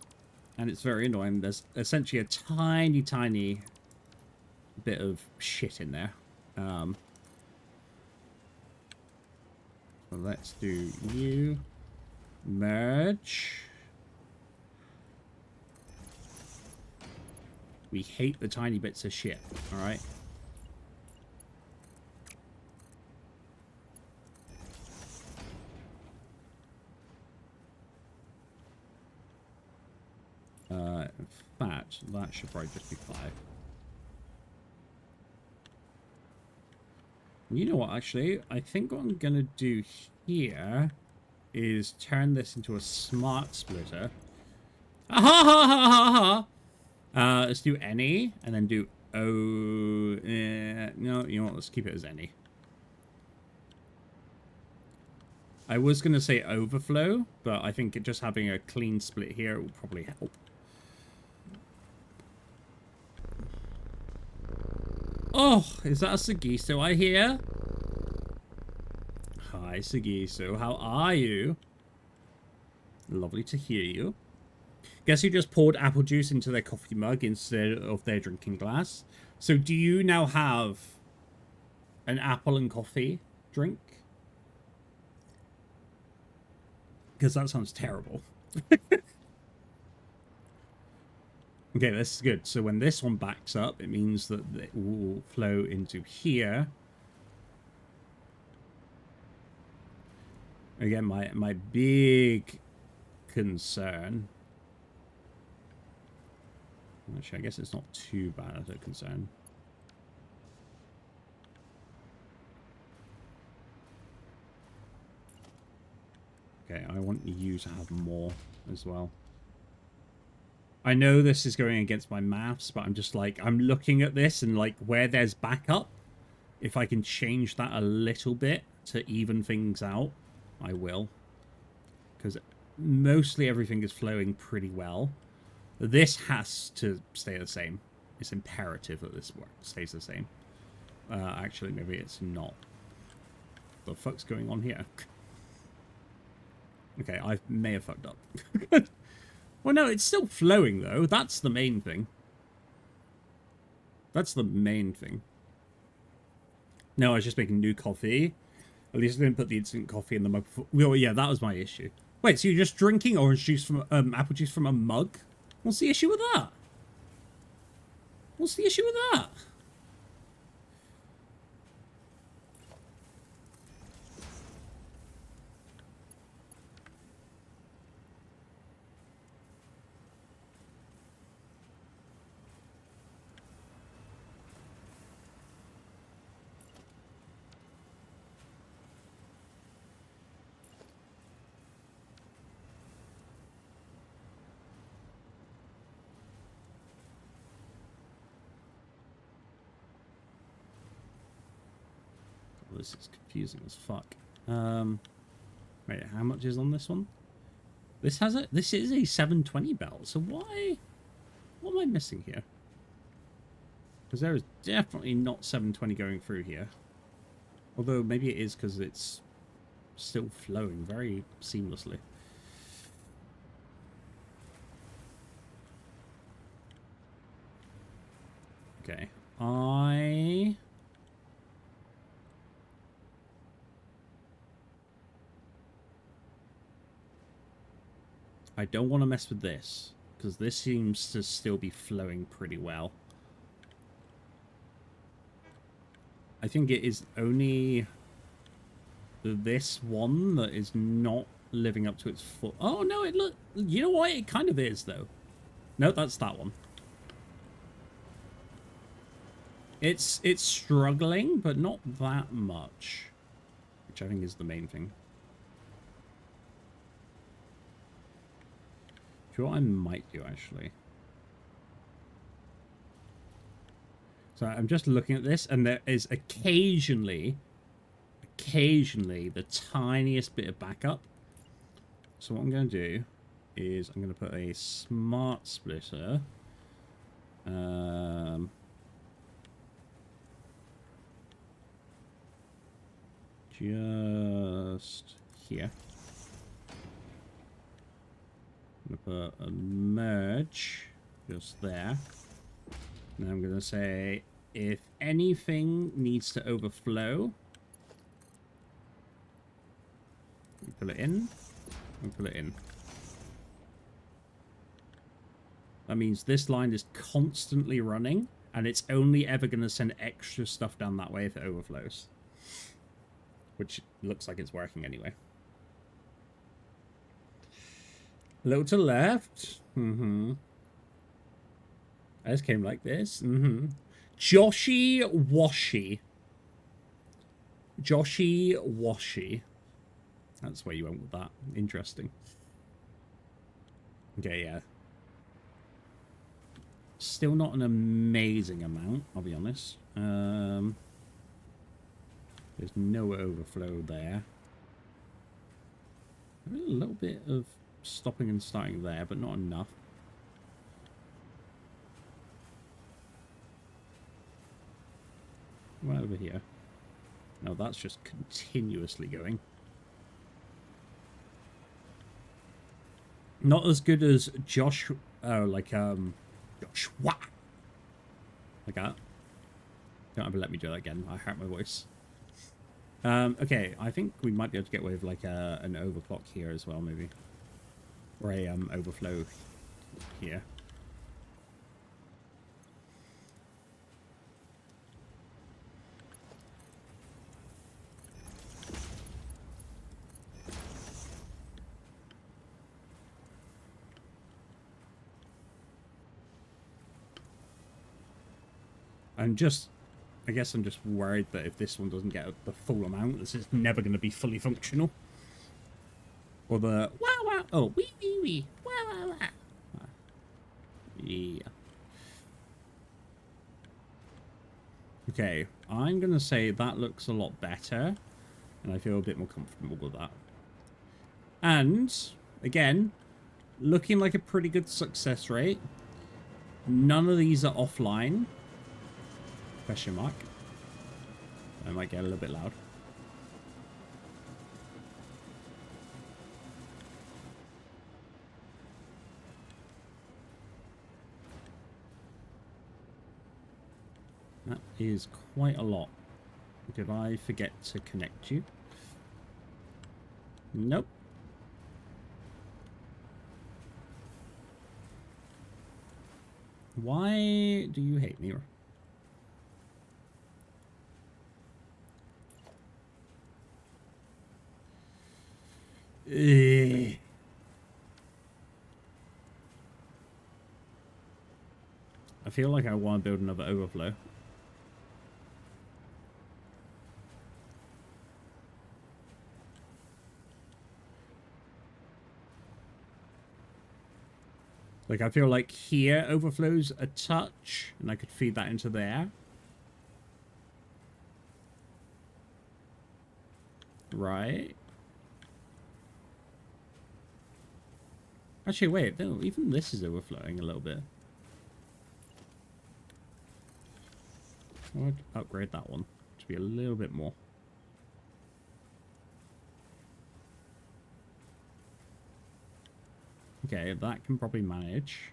and it's very annoying. There's essentially a tiny, tiny bit of shit in there. So let's do you. Merge. We hate the tiny bits of shit, alright? In fact, that should probably just be 5. You know what, actually? I think what I'm going to do here is turn this into a smart splitter. Ah, ha, ha, ha, ha, ha. Let's do any, and then do O. No, you know what? Let's keep it as any. I was going to say overflow, but I think just having a clean split here will probably help. Oh, is that a Sagiso I hear? Hi, Sagiso. How are you? Lovely to hear you. Guess who just poured apple juice into their coffee mug instead of their drinking glass? So do you now have an apple and coffee drink? Because that sounds terrible. Okay, this is good. So when this one backs up, it means that it will flow into here. Again, my big concern. Actually, I guess it's not too bad as a concern. Okay, I want you to have more as well. I know this is going against my maths, but I'm just like, I'm looking at this and like where there's backup, if I can change that a little bit to even things out, I will. Because mostly everything is flowing pretty well. This has to stay the same. It's imperative that this stays the same. Actually, maybe it's not. What the fuck's going on here? Okay, I may have fucked up. Well, no, it's still flowing, though. That's the main thing. That's the main thing. No, I was just making new coffee. At least I didn't put the instant coffee in the mug before. Well, yeah, that was my issue. Wait, so you're just drinking orange juice from apple juice from a mug? What's the issue with that? What's the issue with that? This is confusing as fuck. Wait, how much is on this one? This has it. This is a 720 belt. So why? What am I missing here? Because there is definitely not 720 going through here. Although maybe it is because it's still flowing very seamlessly. Okay, I don't want to mess with this, because this seems to still be flowing pretty well. I think it is only this one that is not living up to its full... Oh, no, it look... You know what? It kind of is, though. No, that's that one. It's struggling, but not that much, which I think is the main thing. Do you know what I might do, actually? So I'm just looking at this, and there is occasionally the tiniest bit of backup. So what I'm going to do is I'm going to put a smart splitter. Just here. I'm going to put a merge just there. And I'm going to say, if anything needs to overflow, we pull it in, and pull it in. That means this line is constantly running, and it's only ever going to send extra stuff down that way if it overflows. Which looks like it's working anyway. A little to the left. I just came like this. Joshy Washy. Joshy Washy. That's where you went with that. Interesting. Okay, yeah. Still not an amazing amount, I'll be honest. There's no overflow there. A little bit of stopping and starting there, but not enough. Right over here. No, that's just continuously going. Not as good as Josh, Joshua. Like that. Don't ever let me do that again. I hurt my voice. Okay, I think we might be able to get away with like an overclock here as well, maybe. Or a overflow here. I guess I'm just worried that if this one doesn't get the full amount, this is never going to be fully functional. Or the wow wow, oh wee wee wee, wow wow wow. Yeah. Okay, I'm going to say that looks a lot better, and I feel a bit more comfortable with that. And, again, looking like a pretty good success rate. None of these are offline. Question mark. I might get a little bit loud. That is quite a lot. Did I forget to connect you? Nope. Why do you hate me? I feel like I want to build another overflow. Like, I feel like here overflows a touch, and I could feed that into there. Right. Actually, wait, no, even this is overflowing a little bit. I would upgrade that one to be a little bit more. Okay, that can probably manage.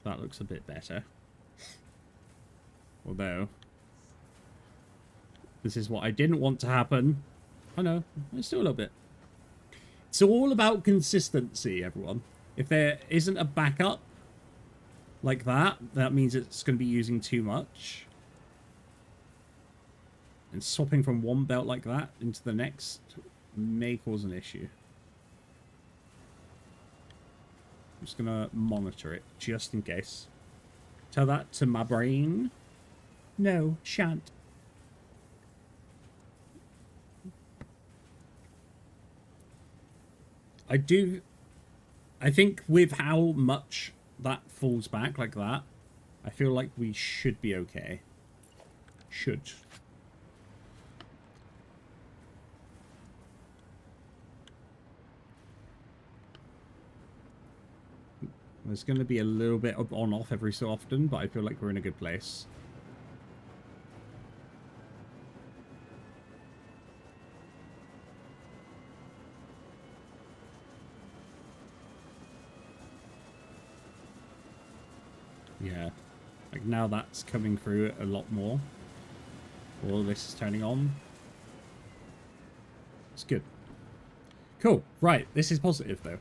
That looks a bit better. Although, this is what I didn't want to happen. I know, it's still a little bit. It's all about consistency, everyone. If there isn't a backup like that, that means it's going to be using too much. And swapping from one belt like that into the next may cause an issue. I'm just going to monitor it, just in case. Tell that to my brain. No, shan't. I think with how much that falls back like that, I feel like we should be okay. Should. There's going to be a little bit of on-off every so often, but I feel like we're in a good place. Yeah. Like, now that's coming through a lot more. All this is turning on. It's good. Cool. Right. This is positive, though.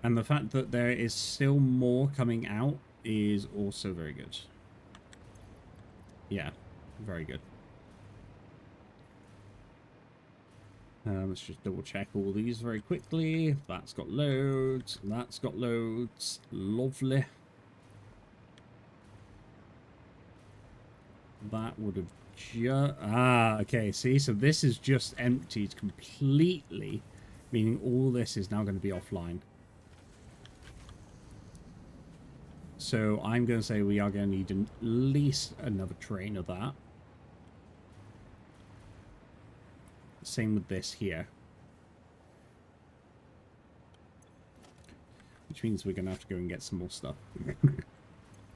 And the fact that there is still more coming out is also very good. Yeah, very good. Let's just double check all these very quickly. That's got loads. That's got loads. Lovely. That would have just... Ah, okay. See, so this is just emptied completely, meaning all this is now going to be offline. So I'm going to say we are going to need at least another train of that. Same with this here. Which means we're going to have to go and get some more stuff.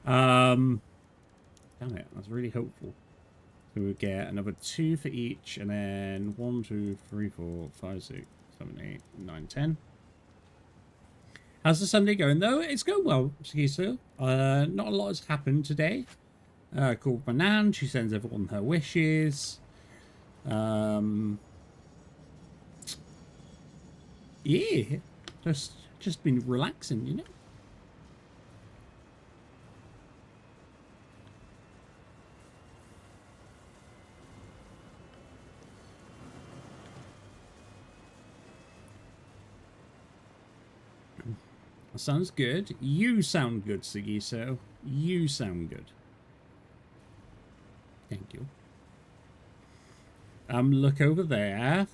Damn it, that's really hopeful. So we'll get another 2 for each, and then 1, 2, 3, 4, 5, 6, 7, 8, 9, 10. How's the Sunday going, though? It's going well, Sakisu. Not a lot has happened today. Called my nan. She sends everyone her wishes. Yeah. Just been relaxing, you know? Sounds good. You sound good, Sagiso. You sound good. Thank you. Look over there.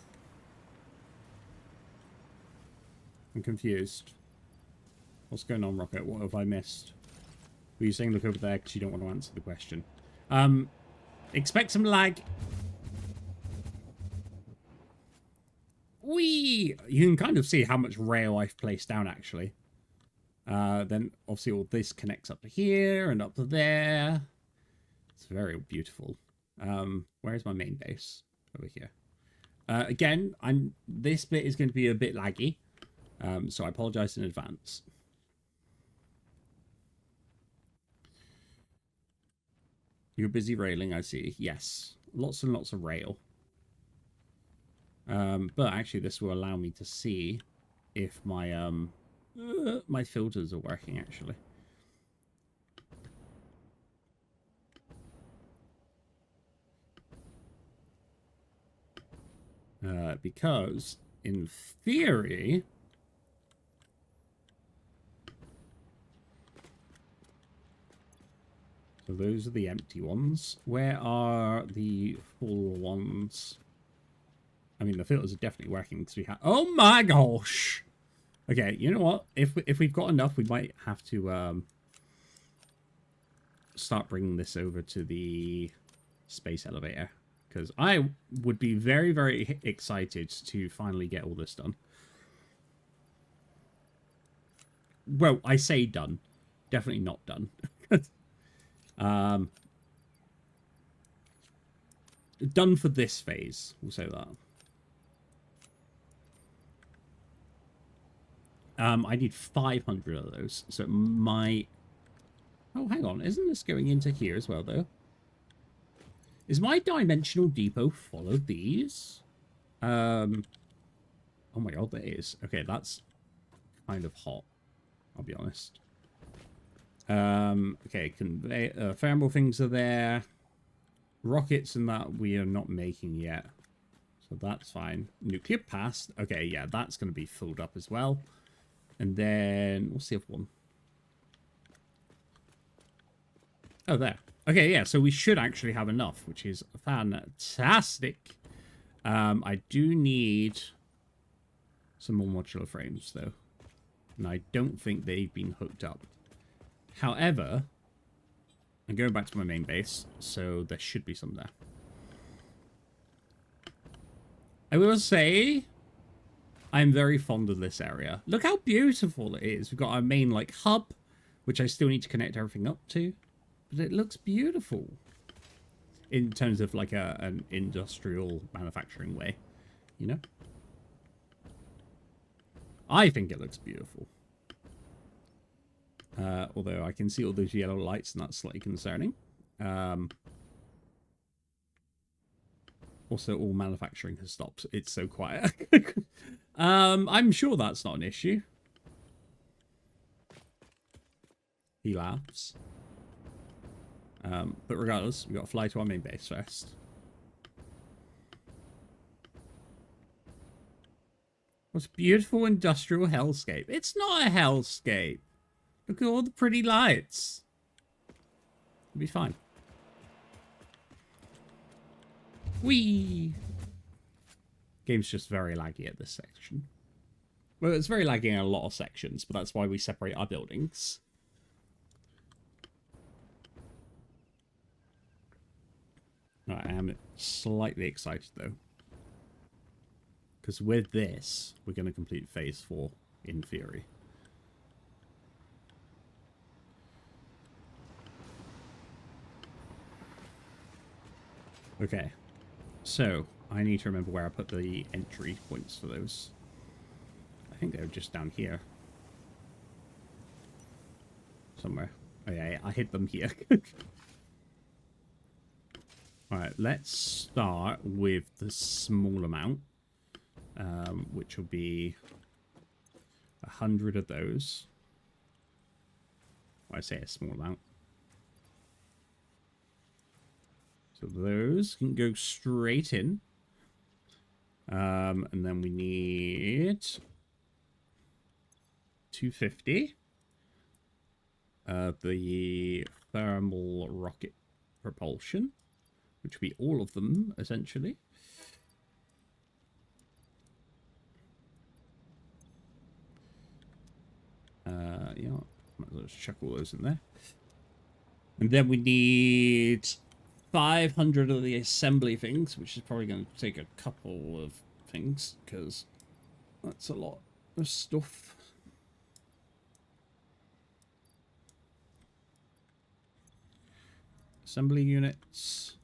I'm confused. What's going on, Rocket? What have I missed? Were you saying look over there because you don't want to answer the question? Expect some lag. Whee! You can kind of see how much rail I've placed down, actually. Then, obviously, all this connects up to here and up to there. It's very beautiful. Where's my main base? Over here. Again, this bit is going to be a bit laggy. So I apologize in advance. You're busy railing, I see. Yes. Lots and lots of rail. But actually, this will allow me to see if my my filters are working, actually. Because, in theory... So those are the empty ones. Where are the full ones? I mean, the filters are definitely working because we have... Oh my gosh! Okay, you know what? If we've got enough, we might have to start bringing this over to the space elevator. Because I would be very, very excited to finally get all this done. Well, I say done. Definitely not done. Done for this phase. We'll say that. I need 500 of those. So it might... Oh, hang on. Isn't this going into here as well, though? Is my dimensional depot follow these? Oh my god, that is. Okay, that's kind of hot. I'll be honest. Okay, thermal things are there. Rockets and that we are not making yet. So that's fine. Nuclear past. Okay, yeah, that's going to be filled up as well. And then, what's the other one? Oh, there. Okay, yeah, so we should actually have enough, which is fantastic. I do need some more modular frames, though. And I don't think they've been hooked up. However, I'm going back to my main base, so there should be some there. I will say, I'm very fond of this area. Look how beautiful it is. We've got our main, like, hub, which I still need to connect everything up to. But it looks beautiful. In terms of, like, an industrial manufacturing way. You know? I think it looks beautiful. Although I can see all those yellow lights, and that's slightly concerning. Also, all manufacturing has stopped. It's so quiet. I'm sure that's not an issue. He laughs. But regardless, we've got to fly to our main base first. What's a beautiful industrial hellscape? It's not a hellscape. Look at all the pretty lights. It'll be fine. Whee! Game's just very laggy at this section. Well, it's very laggy in a lot of sections, but that's why we separate our buildings. I am slightly excited, though. Because with this, we're going to complete Phase 4, in theory. Okay. So, I need to remember where I put the entry points for those. I think they're just down here. Somewhere. Oh yeah, I hid them here. Alright, let's start with the small amount. Which will be 100 of those. Well, I say a small amount. So those can go straight in. And then we need 250. the thermal rocket propulsion, which would be all of them, essentially. Yeah, might as well just chuck all those in there. And then we need 500 of the assembly things, which is probably going to take a couple of things, because that's a lot of stuff. Assembly units.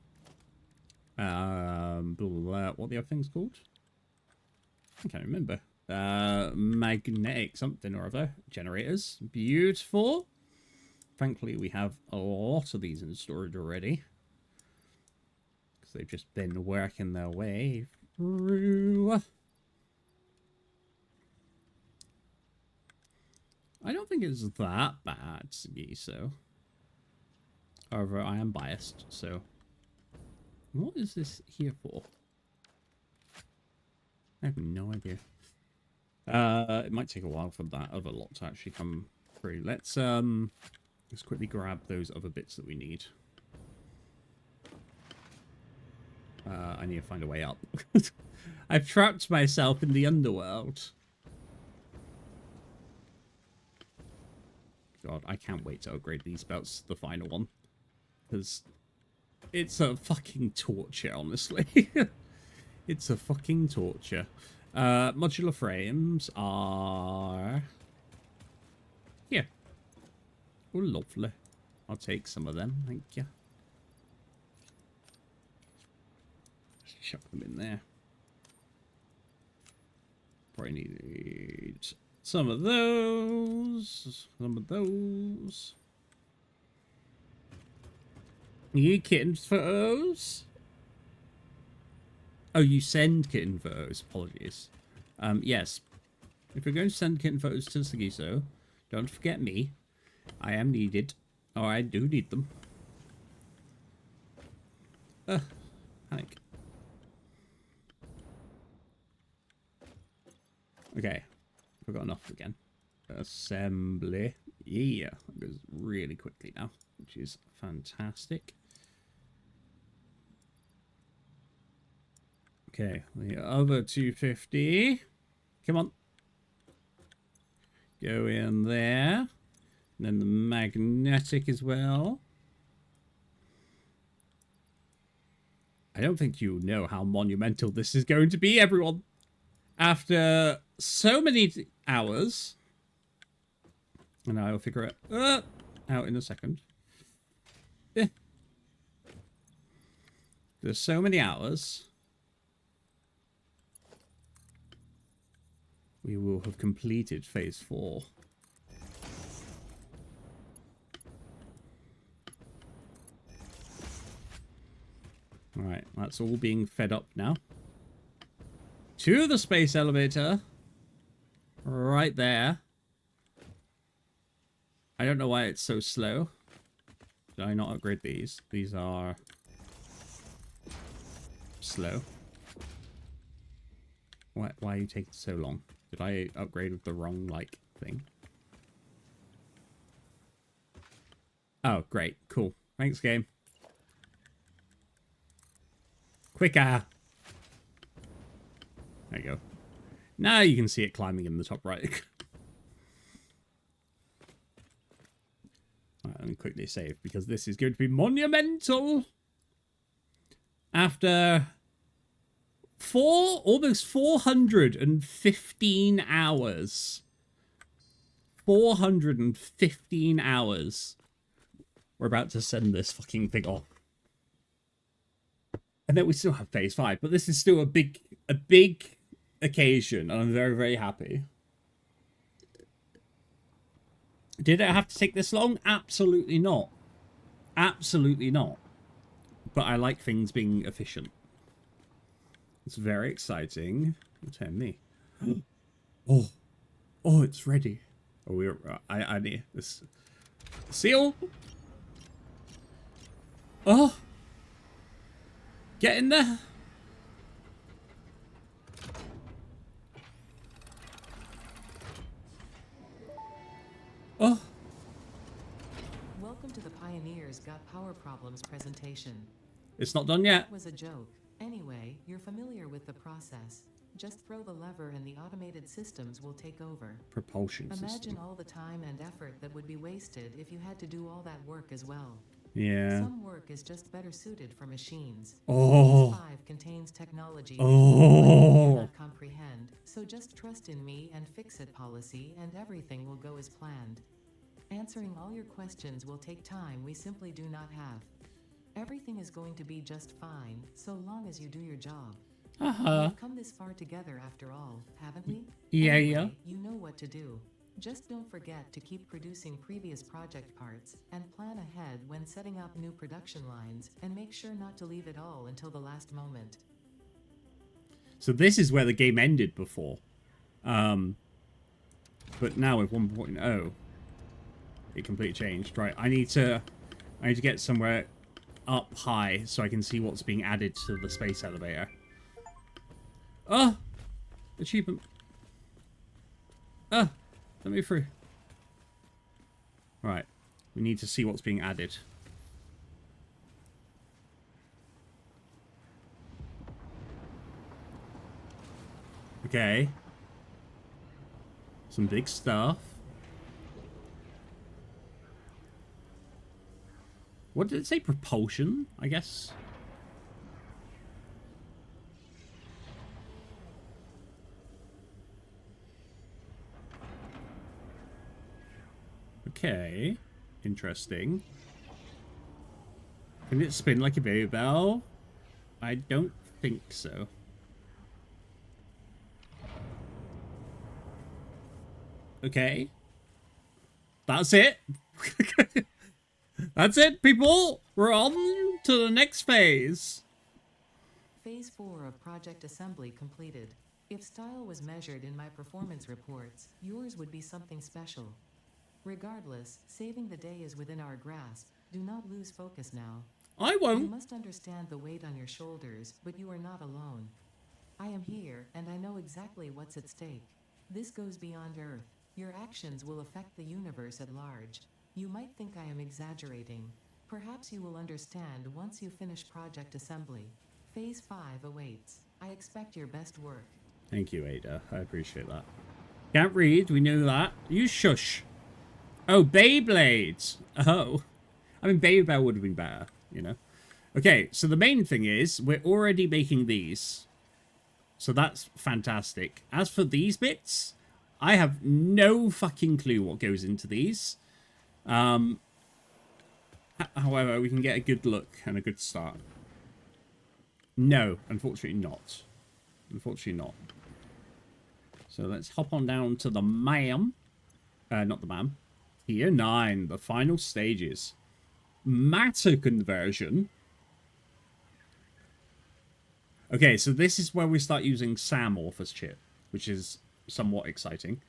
Blah, blah, blah. What are the other things called? I can't remember. Magnetic something or other. Generators. Beautiful. Thankfully, we have a lot of these in storage already. Because they've just been working their way through. I don't think it's that bad, Giso. However, I am biased, so... What is this here for? I have no idea. It might take a while for that other lot to actually come through. Let's quickly grab those other bits that we need. I need to find a way up. I've trapped myself in the underworld. God, I can't wait to upgrade these belts, the final one. Because it's a fucking torture, honestly. It's a fucking torture. Modular frames are... here. Oh, lovely. I'll take some of them, thank you. Just chuck them in there. Probably need some of those. Some of those. You kitten photos? Oh, you send kitten photos. Apologies. Yes. If you're going to send kitten photos to Sagiso, don't forget me. I am needed. Or I do need them. Panic. Okay. Forgot enough again. Assembly. Yeah. It goes really quickly now, which is fantastic. Okay, the other 250. Come on. Go in there. And then the magnetic as well. I don't think you know how monumental this is going to be, everyone. After so many hours. And I'll figure it out in a second. There's so many hours. We will have completed phase 4. Alright, that's all being fed up now. To the space elevator. Right there. I don't know why it's so slow. Did I not upgrade these? These are slow. Why are you taking so long? Did I upgrade with the wrong, like, thing? Oh, great. Cool. Thanks, game. Quicker! There you go. Now you can see it climbing in the top right. Alright, let me quickly save, because this is going to be monumental! After... almost 415 hours. 415 hours. We're about to send this fucking thing off. And then we still have phase 5, but this is still a big occasion, and I'm very, very happy. Did it have to take this long? Absolutely not. Absolutely not. But I like things being efficient. It's very exciting. Turn me. Oh, it's ready. Oh, I need this seal. Oh, get in there. Oh, pioneers got power problems presentation. It's not done yet. That was a joke. Anyway, you're familiar with the process. Just throw the lever and the automated systems will take over. Propulsion Imagine system. all the time and effort that would be wasted if you had to do all that work as well. Yeah. Some work is just better suited for machines. Oh. Phase 5 contains technology Oh. you cannot comprehend, so just trust in me and fix it policy and everything will go as planned. Answering all your questions will take time we simply do not have. Everything is going to be just fine, so long as you do your job. We've come this far together after all, haven't we? Yeah, Anyway, yeah. You know what to do. Just don't forget to keep producing previous project parts, and plan ahead when setting up new production lines, and make sure not to leave it all until the last moment. So this is where the game ended before. But now with 1.0, it completely changed. Right, I need to get somewhere up high so I can see what's being added to the space elevator. Oh! Achievement. Ah! Let me through. Right. We need to see what's being added. Okay. Some big stuff. What did it say? Propulsion, I guess? Okay. Interesting. Can it spin like a baby bell? I don't think so. Okay. That's it. That's it, people. We're on to the next phase. Phase 4 of Project Assembly completed. If style was measured in my performance reports, yours would be something special. Regardless, saving the day is within our grasp. Do not lose focus now. I You won't. must understand the weight on your shoulders, but you are not alone. I am here, and I know exactly what's at stake. This goes beyond Earth. Your actions will affect the universe at large. You might think I am exaggerating. Perhaps you will understand once you finish Project Assembly. Phase 5 awaits. I expect your best work. Thank you, Ada. I appreciate that. Can't read. We knew that. You shush. Oh, Beyblades. Oh. I mean, Baby Bell would have been better, you know. Okay, so the main thing is we're already making these. So that's fantastic. As for these bits, I have no fucking clue what goes into these. However, we can get a good look and a good start. No, unfortunately not. Unfortunately not. So let's hop on down to the MAM. Not the MAM. Tier 9, the final stages. Matter conversion. Okay, so this is where we start using Samorphous chip, which is somewhat exciting.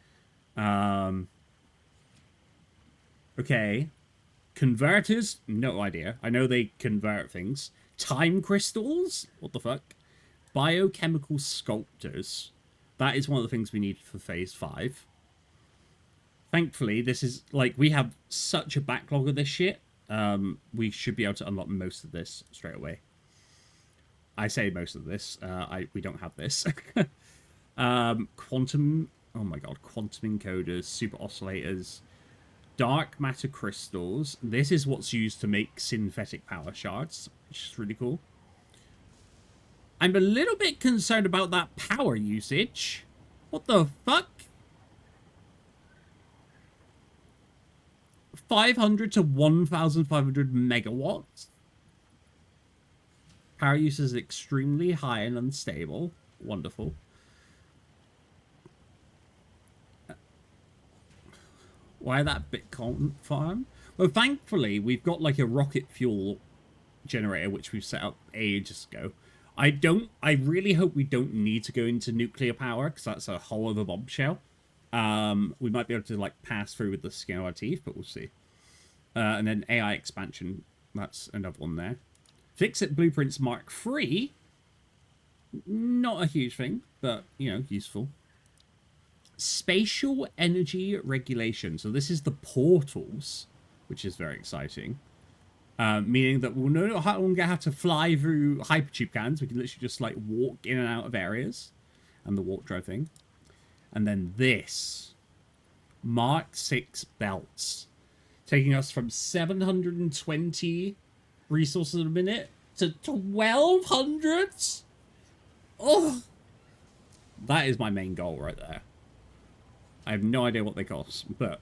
Okay. Converters? No idea. I know they convert things. Time crystals? What the fuck? Biochemical sculptors. That is one of the things we need for phase 5. Thankfully, this is, like, we have such a backlog of this shit. We should be able to unlock most of this straight away. I say most of this. We don't have this. Quantum... Oh my god. Quantum encoders, super oscillators, dark matter crystals. This is what's used to make synthetic power shards, which is really cool. I'm a little bit concerned about that power usage. What the fuck? 500 to 1,500 megawatts. Power use is extremely high and unstable. Wonderful. Why that Bitcoin farm? Well, thankfully, we've got like a rocket fuel generator, which we've set up ages ago. I really hope we don't need to go into nuclear power, because that's a whole other bombshell. We might be able to like pass through with the skin of our teeth, but we'll see. And then AI expansion, that's another one there. Fix-It Blueprints Mark III. Not a huge thing, but, you know, useful. Spatial energy regulation. So this is the portals, which is very exciting. Meaning that we'll no longer have to fly through hypertube cans. We can literally just like walk in and out of areas, and the warp drive thing. And then this Mark 6 belts, taking us from 720 resources a minute to 1200. Oh, that is my main goal right there. I have no idea what they cost, but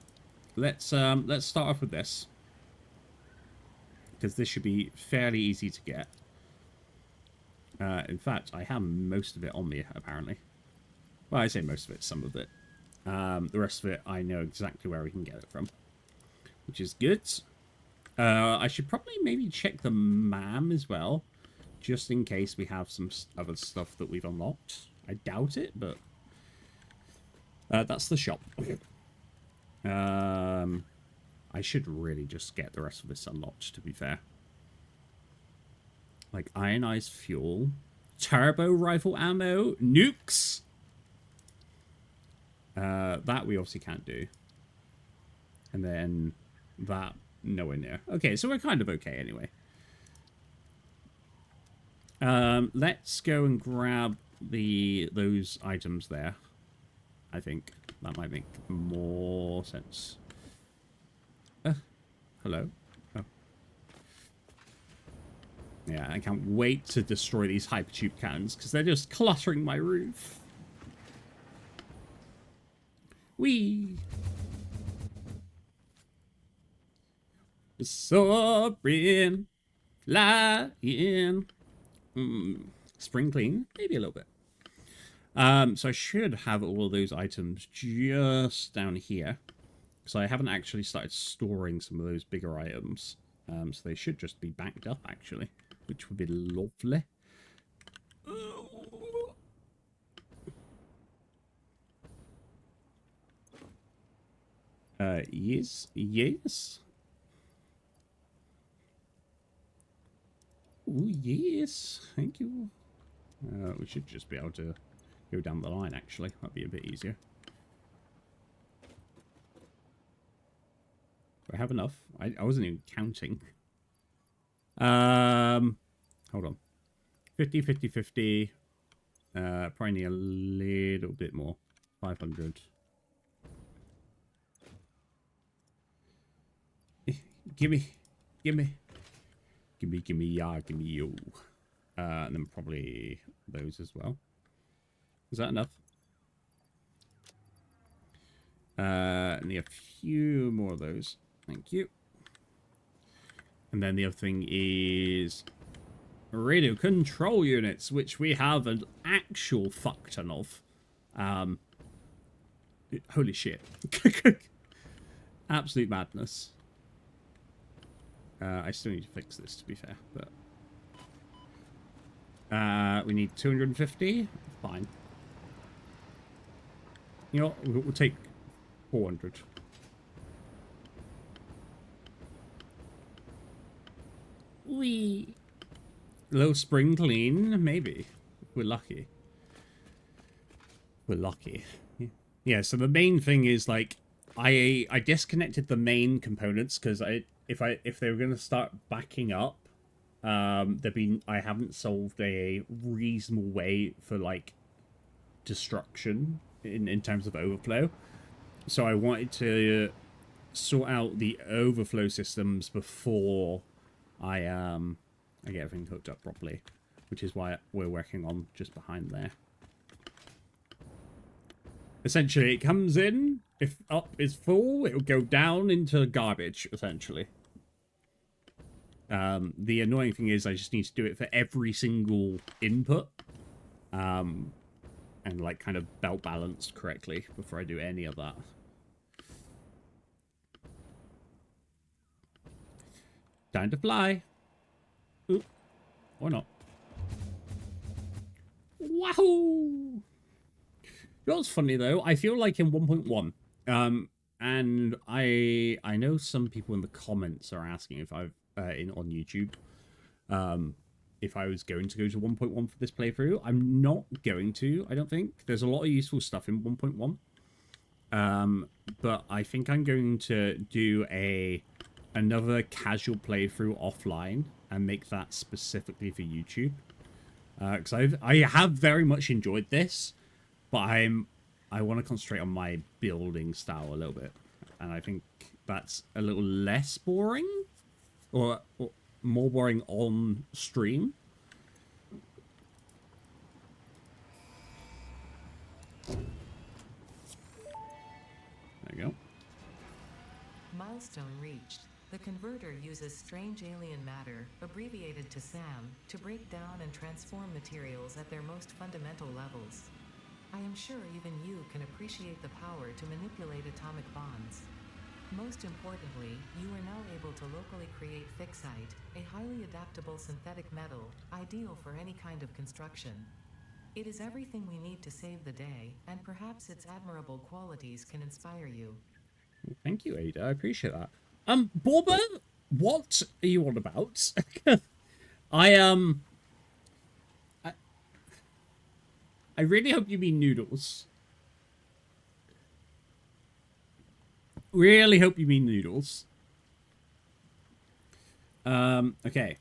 let's start off with this, because this should be fairly easy to get. In fact, I have most of it on me, apparently. Well, I say most of it, some of it. The rest of it, I know exactly where we can get it from, which is good. I should probably maybe check the MAM as well, just in case we have some other stuff that we've unlocked. I doubt it, but that's the shop. I should really just get the rest of this unlocked, to be fair. Like ionized fuel, turbo rifle ammo, nukes. That we obviously can't do. And then that, nowhere near. Okay, so we're kind of okay anyway. Let's go and grab those items there. I think that might make more sense. Hello? Oh. Yeah, I can't wait to destroy these hypertube cannons, because they're just cluttering my roof. Whee! Soaring, flying. Spring clean? Maybe a little bit. So I should have all of those items just down here. So I haven't actually started storing some of those bigger items. So they should just be backed up, actually, which would be lovely. Yes, yes. Oh, yes. Thank you. We should just be able to go down the line, actually. That'd be a bit easier. Do I have enough? I wasn't even counting. Hold on. 50, 50, 50. Probably need a little bit more. 500. Gimme. Gimme. Gimme, gimme, ya, gimme, yo. And then probably those as well. Is that enough? Need a few more of those. Thank you. And then the other thing is radio control units, which we have an actual fuck ton of. Holy shit. Absolute madness. I still need to fix this, to be fair, but we need 250. Fine. You know what? We'll take 400. Wee. Low spring clean, maybe. We're lucky. We're lucky. Yeah. So the main thing is like I disconnected the main components because if they were going to start backing up, I haven't solved a reasonable way for like destruction in terms of overflow. So I wanted to sort out the overflow systems before I get everything hooked up properly, which is why we're working on just behind there. Essentially, it comes in, if up is full, it'll go down into garbage, essentially. The annoying thing is I just need to do it for every single input. And like kind of belt balanced correctly before I do any of that. Time to fly. Oop. Or not. Wahoo! You know what's funny though? I feel like in 1.1, and I know some people in the comments are asking if I've on YouTube, if I was going to go to 1.1 for this playthrough. I'm not going to. I don't think there's a lot of useful stuff in 1.1, but I think I'm going to do a another casual playthrough offline and make that specifically for YouTube. Because I have very much enjoyed this, but I want to concentrate on my building style a little bit, and I think that's a little less boring, or more boring on stream. There you go. Milestone reached. The converter uses strange alien matter, abbreviated to SAM, to break down and transform materials at their most fundamental levels. I am sure even you can appreciate the power to manipulate atomic bonds. Most importantly, you are now able to locally create fixite, a highly adaptable synthetic metal, ideal for any kind of construction. It is everything we need to save the day, and perhaps its admirable qualities can inspire you. Thank you, Ada. I appreciate that. Borba, what are you on about? I really hope you mean noodles. Really hope you mean noodles. Okay.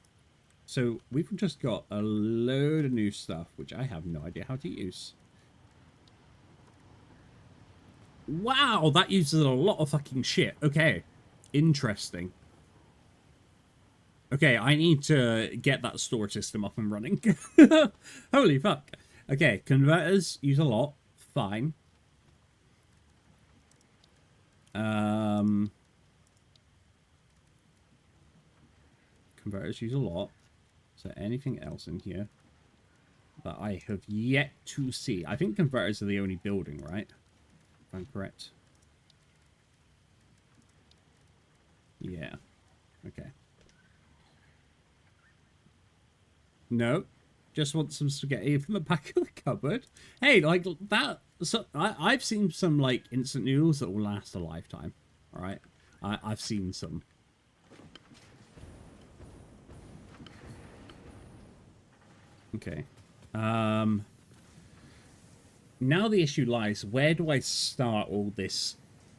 So we've just got a load of new stuff, which I have no idea how to use. Wow, that uses a lot of fucking shit. Okay. Interesting. Okay, I need to get that store system up and running. Holy fuck. Okay, converters use a lot. Fine. Converters use a lot. Is there anything else in here that I have yet to see? I think converters are the only building, right? If I'm correct. Yeah. Okay. No. Just want some spaghetti from the back of the cupboard. Hey, like that. So I've seen some like instant noodles that will last a lifetime. All right. I've seen some. Okay. Now the issue lies, where do I start all this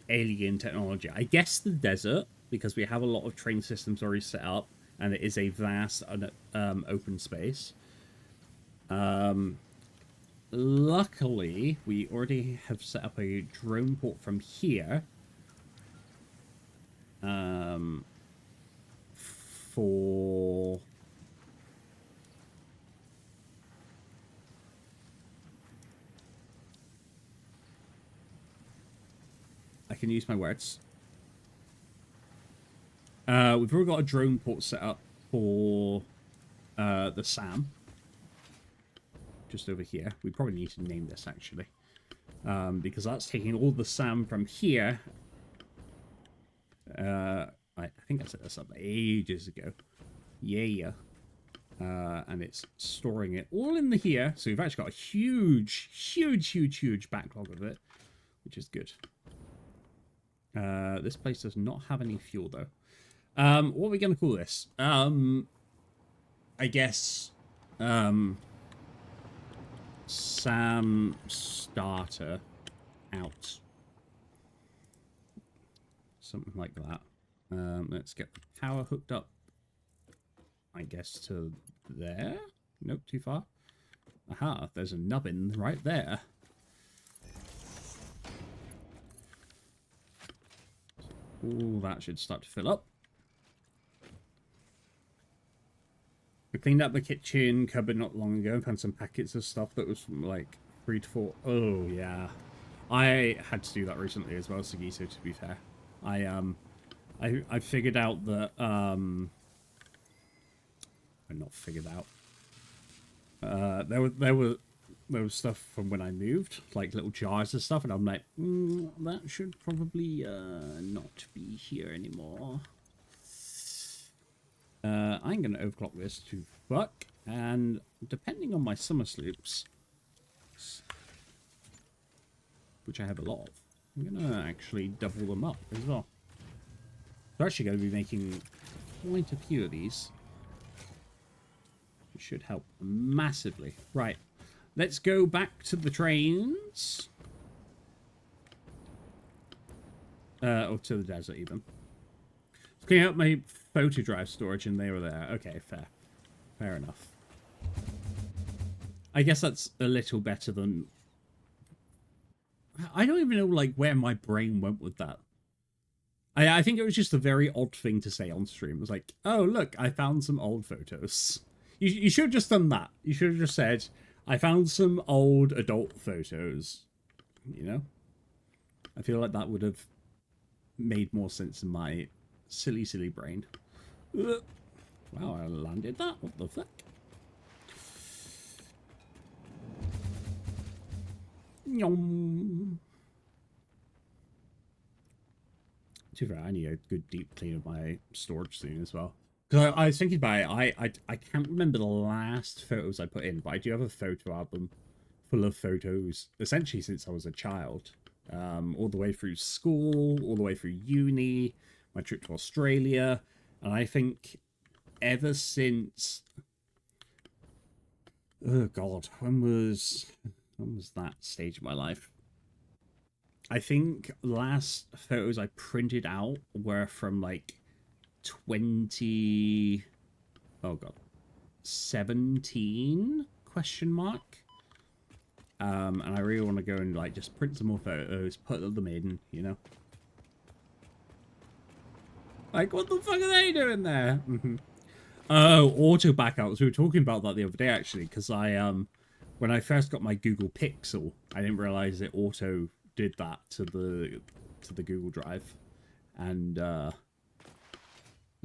alien technology? I guess the desert, because we have a lot of train systems already set up, and it is a vast open space. Luckily, we already have set up a drone port from here. For... I can use my words. We've already got a drone port set up for the SAM. Just over here. We probably need to name this, actually. Because that's taking all the SAM from here. I think I set this up ages ago. Yeah. And it's storing it all in the here. So we've actually got a huge backlog of it. Which is good. This place does not have any fuel, though. What are we going to call this? I guess... SAM starter out. Something like that. Let's get the power hooked up. I guess to there? Nope, too far. Aha, there's a nubbin right there. Ooh, that should start to fill up. I cleaned up the kitchen cupboard not long ago and found some packets of stuff that was from like 3 to 4. Oh, yeah. I had to do that recently as well, Sagiso, to be fair. I figured out that, not figured out. There was stuff from when I moved, like little jars of stuff, and I'm like, that should probably not be here anymore. I'm going to overclock this to fuck, and depending on my summer sloops, which I have a lot of, I'm going to actually double them up as well. We're actually going to be making quite a few of these, which should help massively. Right, let's go back to the trains. Or to the desert, even. looking at my photo drive storage and they were there. Okay, fair. Fair enough. I guess that's a little better than... I don't even know, like, where my brain went with that. I think it was just a very odd thing to say on stream. It was like, oh, look, I found some old photos. You should have just done that. You should have just said, I found some old adult photos. You know? I feel like that would have made more sense in my silly, silly brain. Wow, I landed that. What the fuck? Yum. To be fair, I need a good deep clean of my storage soon as well. Because I was thinking about it, I can't remember the last photos I put in, but I do have a photo album full of photos, essentially since I was a child. All the way through school, all the way through uni, my trip to Australia, and I think ever since... Oh god, when was that stage of my life? I think last photos I printed out were from like 20... Oh god. 17? Question mark. And I really want to go and like just print some more photos, put them in, you know. Like, what the fuck are they doing there? Oh, auto backouts. We were talking about that the other day actually, because when I first got my Google Pixel, I didn't realize it auto did that to the Google Drive, and let's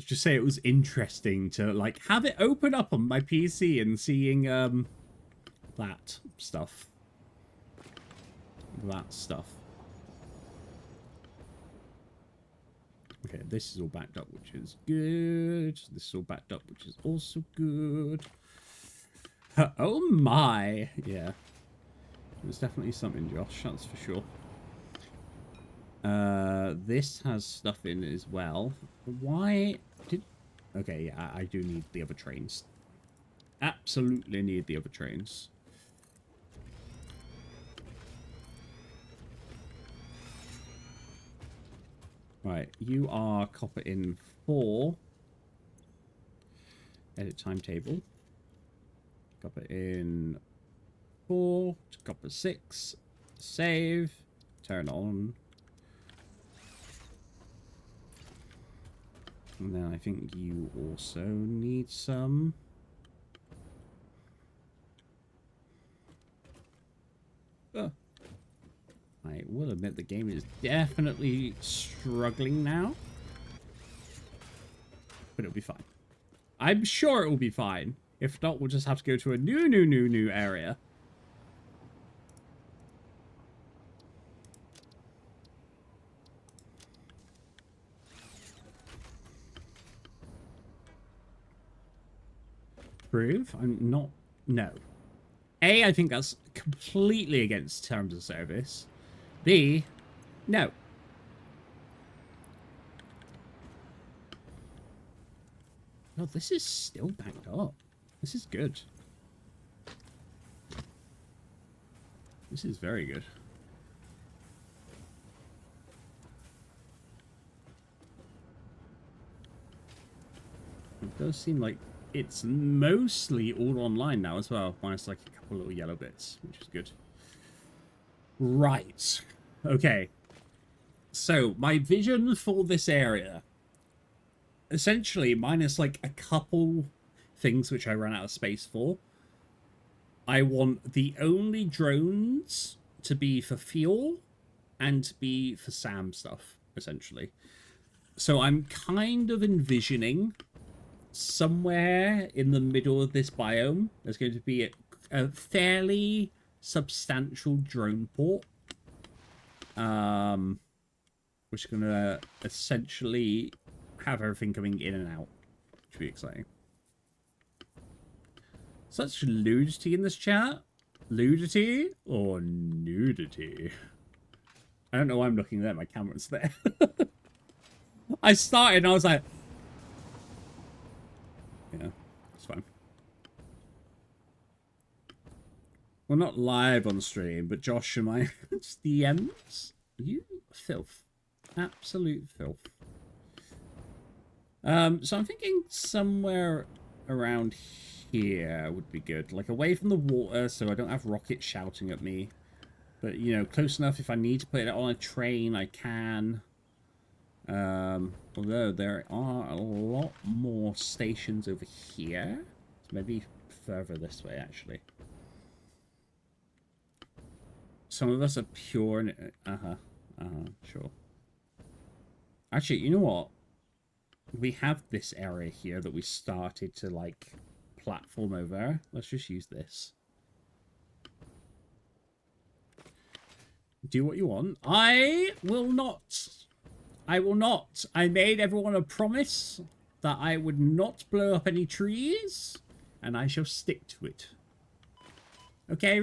just say it was interesting to like have it open up on my PC and seeing that stuff. Okay, this is all backed up, which is good. This is all backed up, which is also good. Oh my, yeah. There's definitely something, Josh, that's for sure. This has stuff in it as well. Why did... Okay, yeah, I do need the other trains. Absolutely need the other trains. Right, you are copper in 4. Edit timetable. Copper in 4 to copper 6. Save. Turn on. And then I think you also need some. I will admit the game is definitely struggling now. But it'll be fine. I'm sure it will be fine. If not, we'll just have to go to a new area. Prove? I'm not... No. A, I think that's completely against terms of service. B, no. No, this is still backed up. This is good. This is very good. It does seem like it's mostly all online now as well, minus like a couple little yellow bits, which is good. Right. Okay. So, my vision for this area, essentially, minus like a couple things which I ran out of space for, I want the only drones to be for fuel and to be for SAM stuff, essentially. So I'm kind of envisioning somewhere in the middle of this biome, there's going to be a fairly substantial drone port. Which is going to essentially have everything coming in and out. Which will be exciting. Such nudity in this chat? Ludity or nudity? I don't know why I'm looking there. My camera's there. I started and I was like... Yeah, it's fine. We're not live on stream, but Josh and my DMs? You filth. Absolute filth. So I'm thinking somewhere around here would be good. Like away from the water so I don't have rockets shouting at me. But, you know, close enough if I need to put it on a train, I can. Although there are a lot more stations over here. So maybe further this way, actually. Some of us are pure and... sure. Actually, you know what? We have this area here that we started to, like, platform over. Let's just use this. Do what you want. I will not. I will not. I made everyone a promise that I would not blow up any trees, and I shall stick to it. Okay?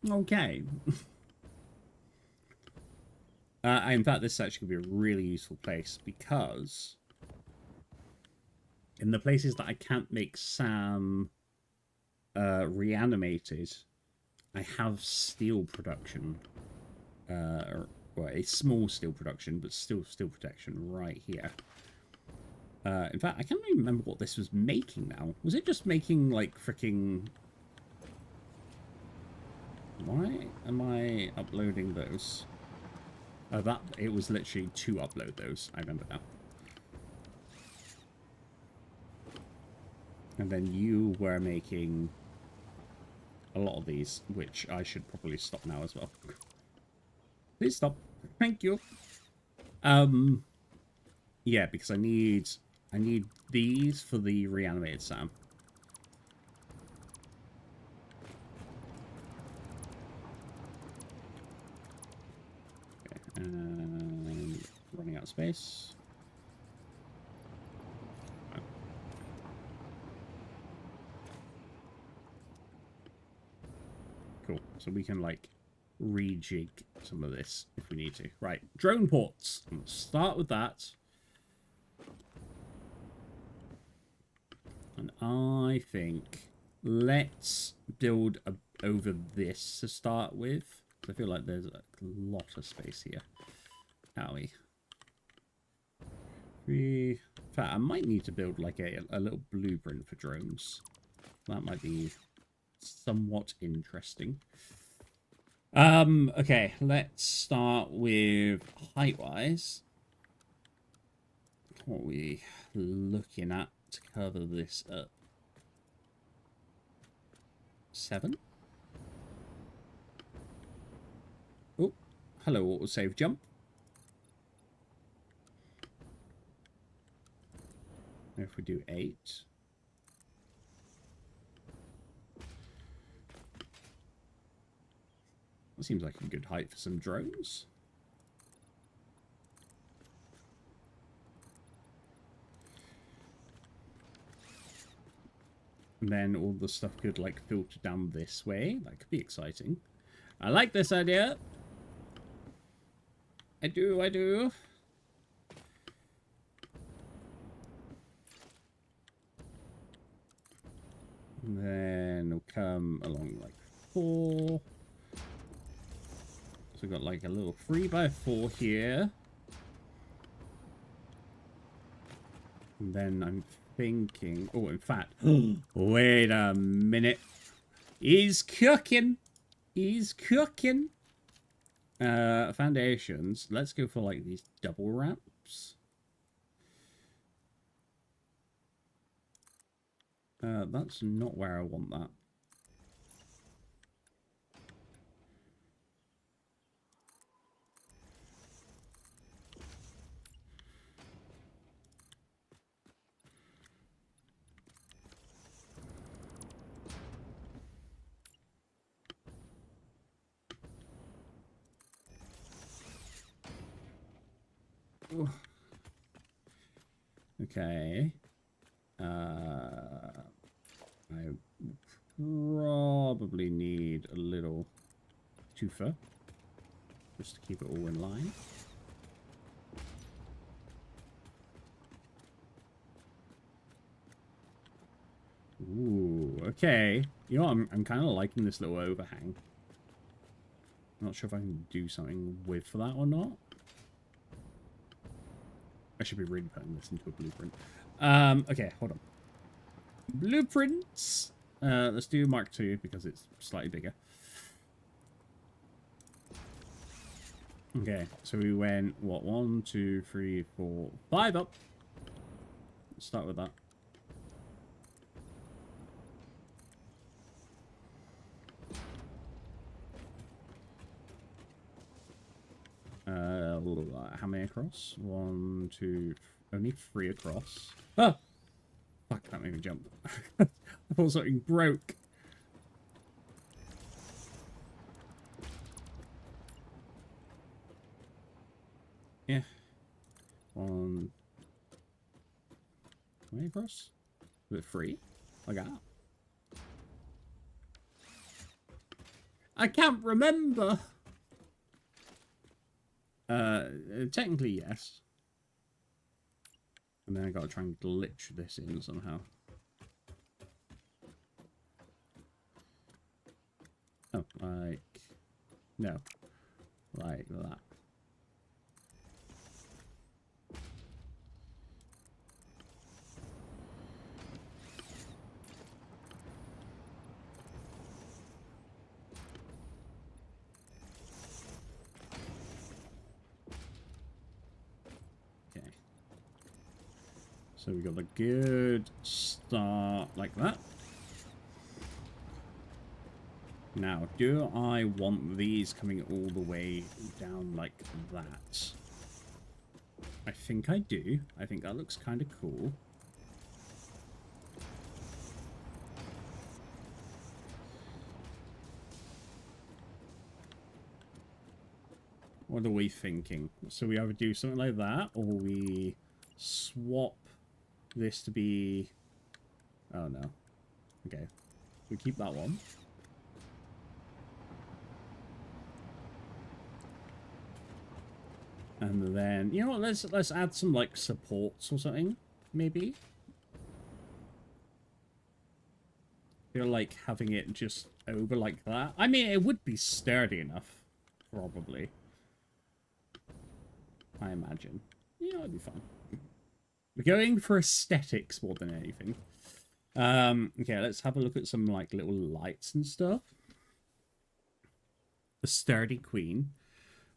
Okay. In fact, this is actually going to be a really useful place, because in the places that I can't make Sam reanimated, I have steel production. Well, a small steel production, but still steel protection right here. In fact, I can't even remember what this was making now. Was it just making, like, freaking... Why am I uploading those? Oh, that... It was literally to upload those. I remember now. And then you were making a lot of these, which I should probably stop now as well. Please stop. Thank you. Yeah, because I need these for the reanimated Sam. Okay, and running out of space. Oh. Cool. So we can, like, rejig some of this if we need to. Right, drone ports. Let's start with that. And I think let's build over this to start with. I feel like there's a lot of space here. Howie. In fact, I might need to build like a little blueprint for drones. That might be somewhat interesting. Okay, let's start with height-wise. What are we looking at to cover this up? 7? Oh, hello, autosave jump. If we do 8. That seems like a good height for some drones. And then all the stuff could, like, filter down this way. That could be exciting. I like this idea. I do, I do. And then we'll come along like 4. So we've got like a little 3x4 here. And then I'm thinking... Oh, in fact... Wait a minute. He's cooking. He's cooking. Foundations. Let's go for like these double ramps. That's not where I want that. Ooh. Okay. I probably need a little twofer just to keep it all in line. Ooh, okay. You know, I'm kind of liking this little overhang. I'm not sure if I can do something with for that or not. I should be really putting this into a blueprint. Okay, hold on. Blueprints. Let's do Mark II because it's slightly bigger. Okay, so we went, what, 1, 2, 3, 4, 5 up. Let's start with that. How many across? 1, 2, only 3 across. Oh! Fuck, that made me jump. I thought something broke. Yeah. 1. How many across? Is it 3? Like that. I can't remember. Technically, yes. And then I gotta try and glitch this in somehow. Oh, like... No. Like that. So we got a good start like that. Now, do I want these coming all the way down like that? I think I do. I think that looks kind of cool. What are we thinking? So we either do something like that, or we swap this to be... Oh, no. Okay. We keep that one. And then, you know what, let's add some, like, supports or something, maybe? Feel like having it just over like that. I mean, it would be sturdy enough, probably. I imagine. Yeah, it'd be fun. We're going for aesthetics more than anything. Okay, let's have a look at some, like, little lights and stuff. The sturdy queen.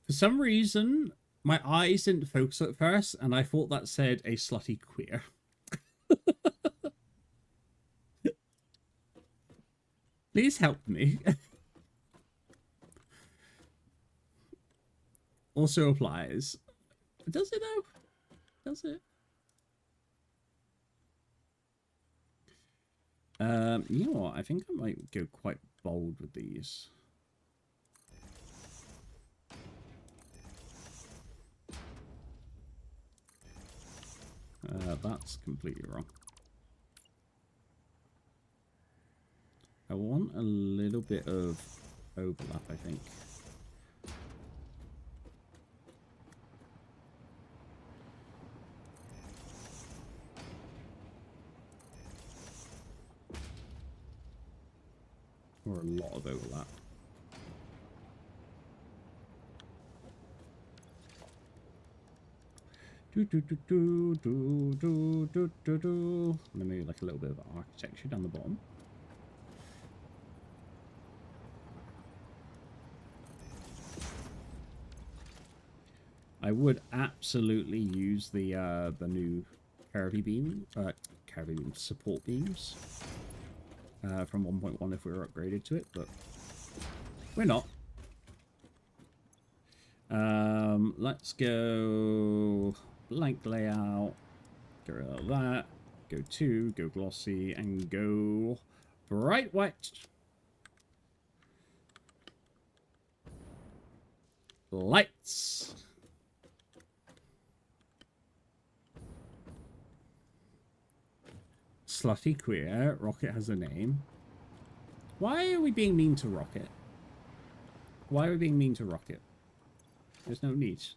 For some reason, my eyes didn't focus at first, and I thought that said a slutty queer. Please help me. Also applies. Does it though? Does it? You know what? I think I might go quite bold with these. That's completely wrong. I want a little bit of overlap, I think. Or a lot of overlap. And then maybe like a little bit of architecture down the bottom. I would absolutely use the new curvy beam support beams from 1.1 if we were upgraded to it, but we're not. Let's go blank layout, get rid of that, go 2, go glossy, and go bright white. Lights. Slutty queer. Rocket has a name. Why are we being mean to Rocket? Why are we being mean to Rocket? There's no needs.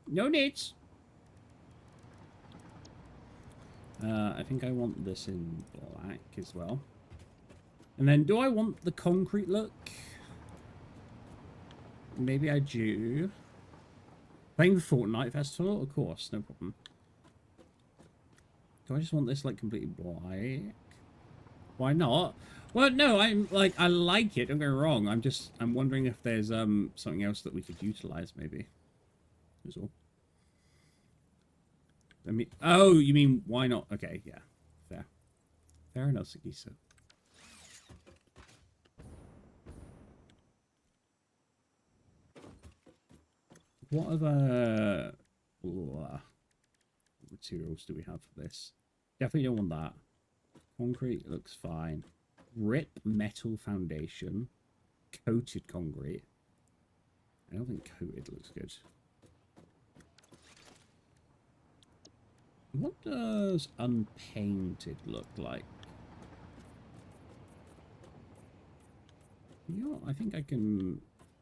No needs. I think I want this in black as well. And then do I want the concrete look? Maybe I do. Playing the Fortnite Festival? Of course, no problem. Do I just want this like completely black? Why not? Well, no, I'm like, I like it. Don't get me wrong. I'm wondering if there's something else that we could utilize, maybe. That's all. I mean, oh, you mean why not? Okay, yeah, fair, fair enough, Sagiso. What other materials do we have for this? Definitely don't want that. Concrete looks fine. Rip metal foundation. Coated concrete. I don't think coated looks good. What does unpainted look like? You know, I think I can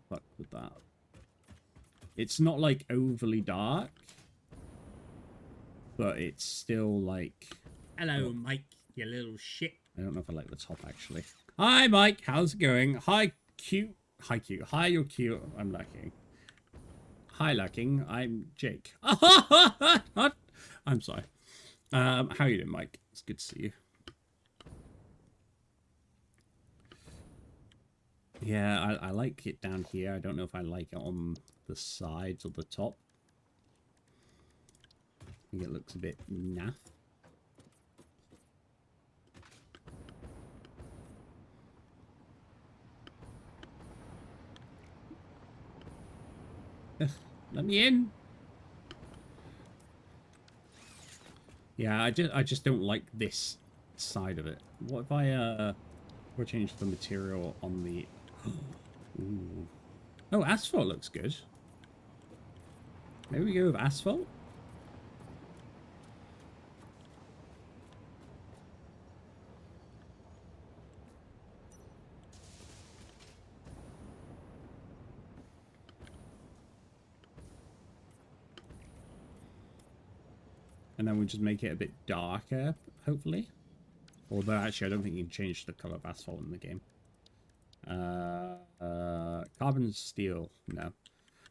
fuck with that. It's not like overly dark, but it's still like... Hello, Mike, you little shit. I don't know if I like the top, actually. Hi, Mike. How's it going? Hi, cute. Hi, cute. Hi, you're cute. I'm lacking. Hi, lacking. I'm Jake. I'm sorry. How are you doing, Mike? It's good to see you. Yeah, I like it down here. I don't know if I like it on the sides or the top. I think it looks a bit naff. Ugh, let me in. Yeah, I just don't like this side of it. What if I change the material on the... Ooh. Oh, asphalt looks good. Maybe we go with asphalt? And then we just make it a bit darker, hopefully. Although, actually, I don't think you can change the color of asphalt in the game. Carbon steel, no.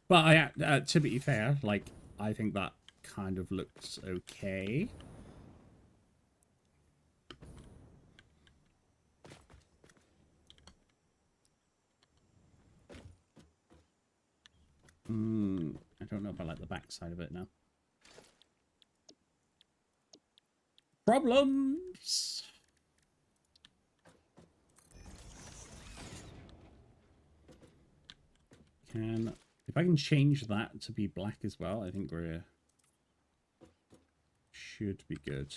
But to be fair, like, I think that kind of looks okay. I don't know if I like the back side of it now. Problems! If I can change that to be black as well, I think we're... should be good.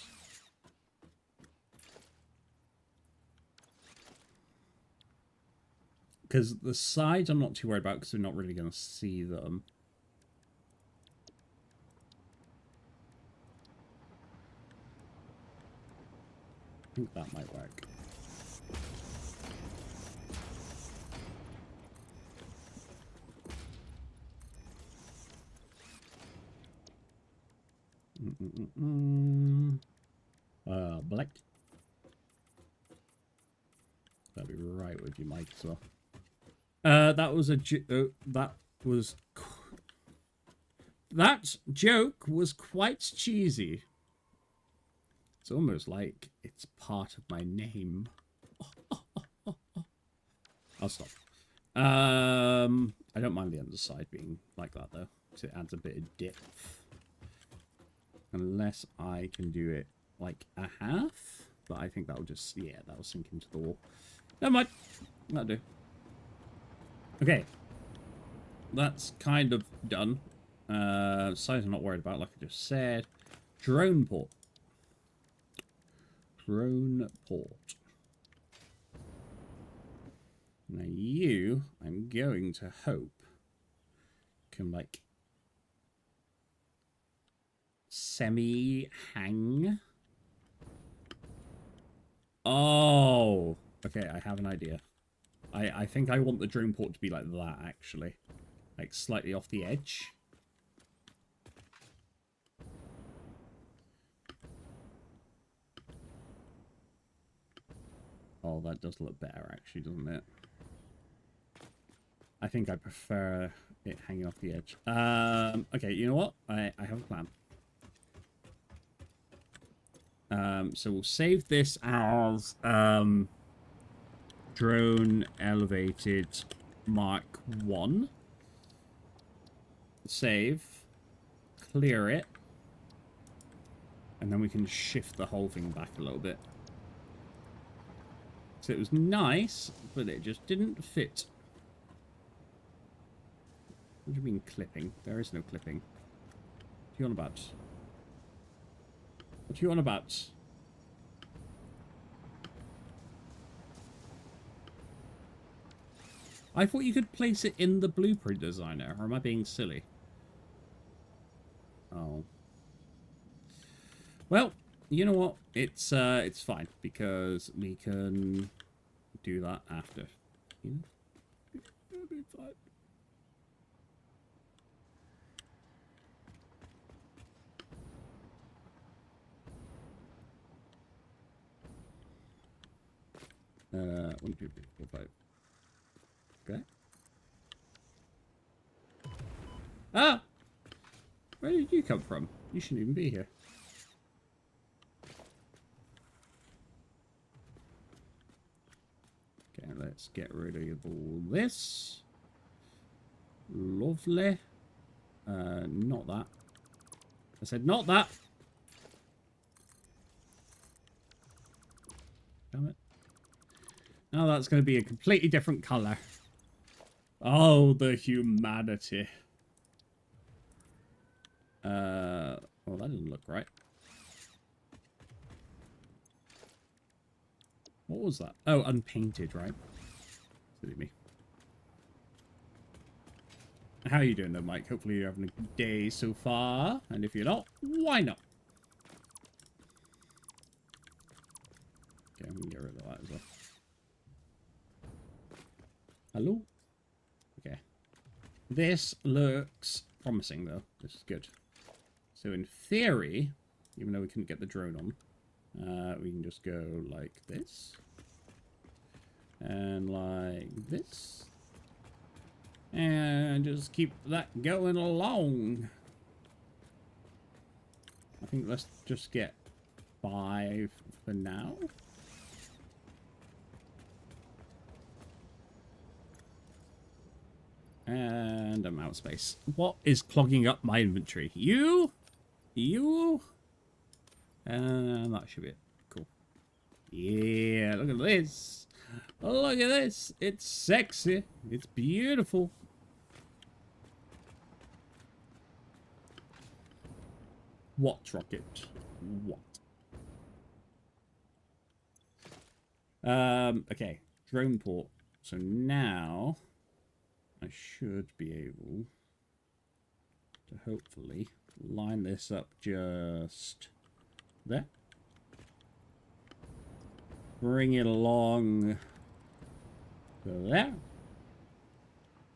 Because the sides I'm not too worried about because we're not really going to see them. I think that might work. Black. That'd be right with you, Mike, as well. That joke was quite cheesy. It's almost like it's part of my name. I'll stop. I don't mind the underside being like that though, because it adds a bit of depth. Unless I can do it like a half, but I think that'll just, yeah, that'll sink into the wall. Never mind. That'll do. Okay. That's kind of done. Size I'm not worried about, like I just said. Drone port. Drone port. Now you, I'm going to hope, can like semi-hang. Oh, okay, I have an idea. I think I want the drone port to be like that, actually. Like, slightly off the edge. Oh, that does look better, actually, doesn't it? I think I prefer it hanging off the edge. Okay, you know what? I have a plan. So we'll save this as drone elevated Mark 1. Save. Clear it. And then we can shift the whole thing back a little bit. So it was nice, but it just didn't fit. What do you mean clipping? There is no clipping. What are you on about? What are you on about? I thought you could place it in the blueprint designer, or am I being silly? Oh. Well, you know what? It's fine because we can do that after. You know? It'll be fine. One, two, three, four, five. Okay. Ah! Where did you come from? You shouldn't even be here. Okay, let's get rid of all this. Lovely. Not that. I said not that. Damn it. Now that's going to be a completely different colour. Oh, the humanity. Well, that doesn't look right. What was that? Oh, unpainted, right? Silly me. How are you doing though, Mike? Hopefully you're having a good day so far. And if you're not, why not? Okay, we can get rid of that as well. Hello? Okay. This looks promising though. This is good. So in theory, even though we couldn't get the drone on, we can just go like this. And like this. And just keep that going along. I think let's just get 5 for now. And I'm out of space. What is clogging up my inventory? You? And that should be it. Cool. Yeah, look at this. Look at this. It's sexy. It's beautiful. What, Rocket? What? Okay. Drone port. So now I should be able to hopefully line this up just there. Bring it along to there.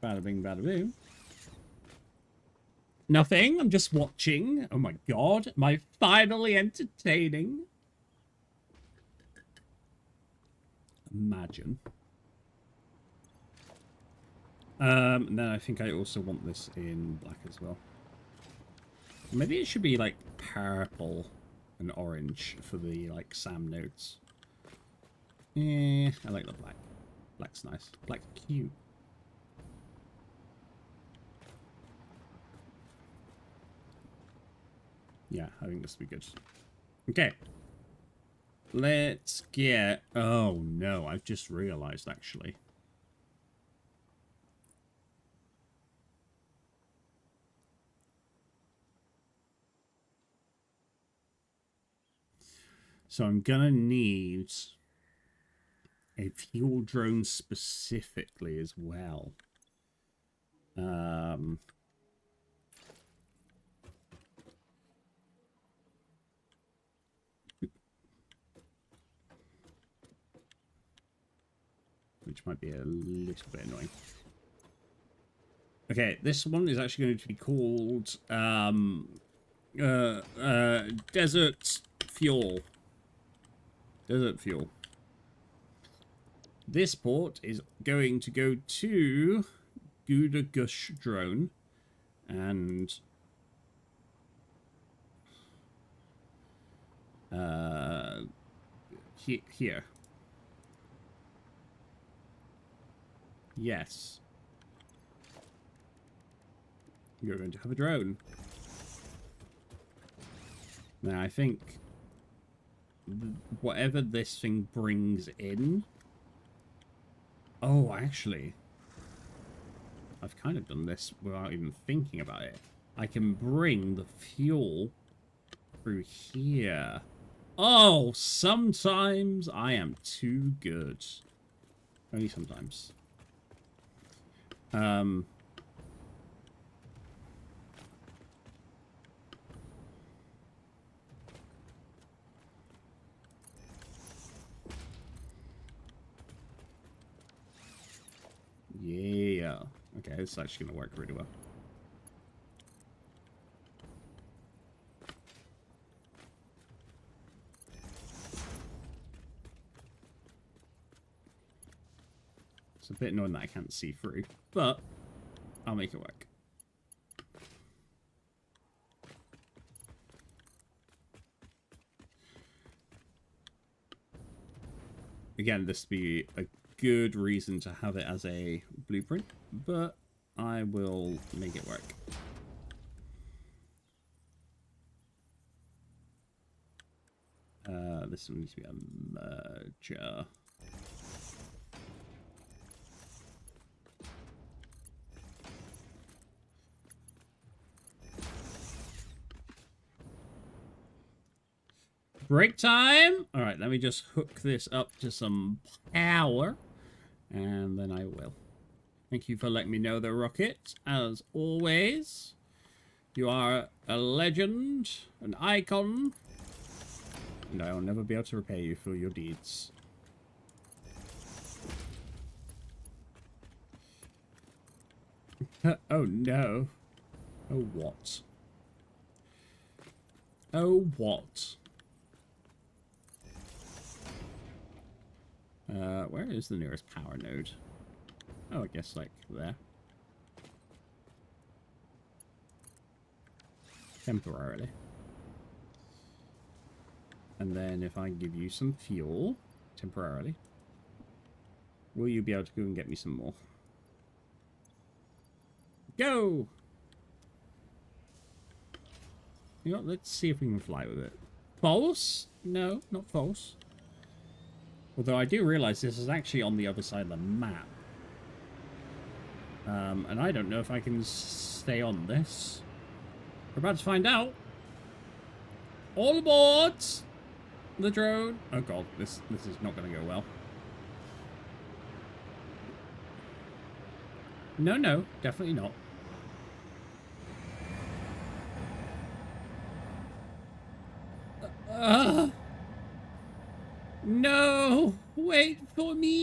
Bada bing, bada boom. Nothing. I'm just watching. Oh my god. Am I finally entertaining? Imagine. And then I think I also want this in black as well. Maybe it should be like purple and orange for the like SAM nodes. Yeah, I like the black. Black's nice. Black's cute. Yeah, I think this will be good. Okay. Let's get... Oh no, I've just realized actually. So I'm gonna need a fuel drone specifically as well. Which might be a little bit annoying. Okay, this one is actually going to be called Desert Fuel. Desert Fuel. This port is going to go to Gouda Gush drone and here. Yes. You're going to have a drone. Now, I think whatever this thing brings in... Oh, actually, I've kind of done this without even thinking about it. I can bring the fuel through here. Oh, sometimes I am too good. Only sometimes. Yeah. Okay, this is actually going to work really well. It's a bit annoying that I can't see through, but I'll make it work. Again, this would be a good reason to have it as a blueprint, but I will make it work. This one needs to be a merger. Break time! Alright, let me just hook this up to some power. And then I will. Thank you for letting me know the rocket. As always, you are a legend, an icon. And I will never be able to repay you for your deeds. Oh no. Oh what? Oh what? Where is the nearest power node? Oh, I guess like there. Temporarily. And then if I give you some fuel, temporarily, will you be able to go and get me some more? Go! You know what, let's see if we can fly with it. False? No, not false. Although I do realize this is actually on the other side of the map. And I don't know if I can stay on this. We're about to find out. All aboard! The drone. Oh god, this is not going to go well. No, definitely not. No! Wait for me!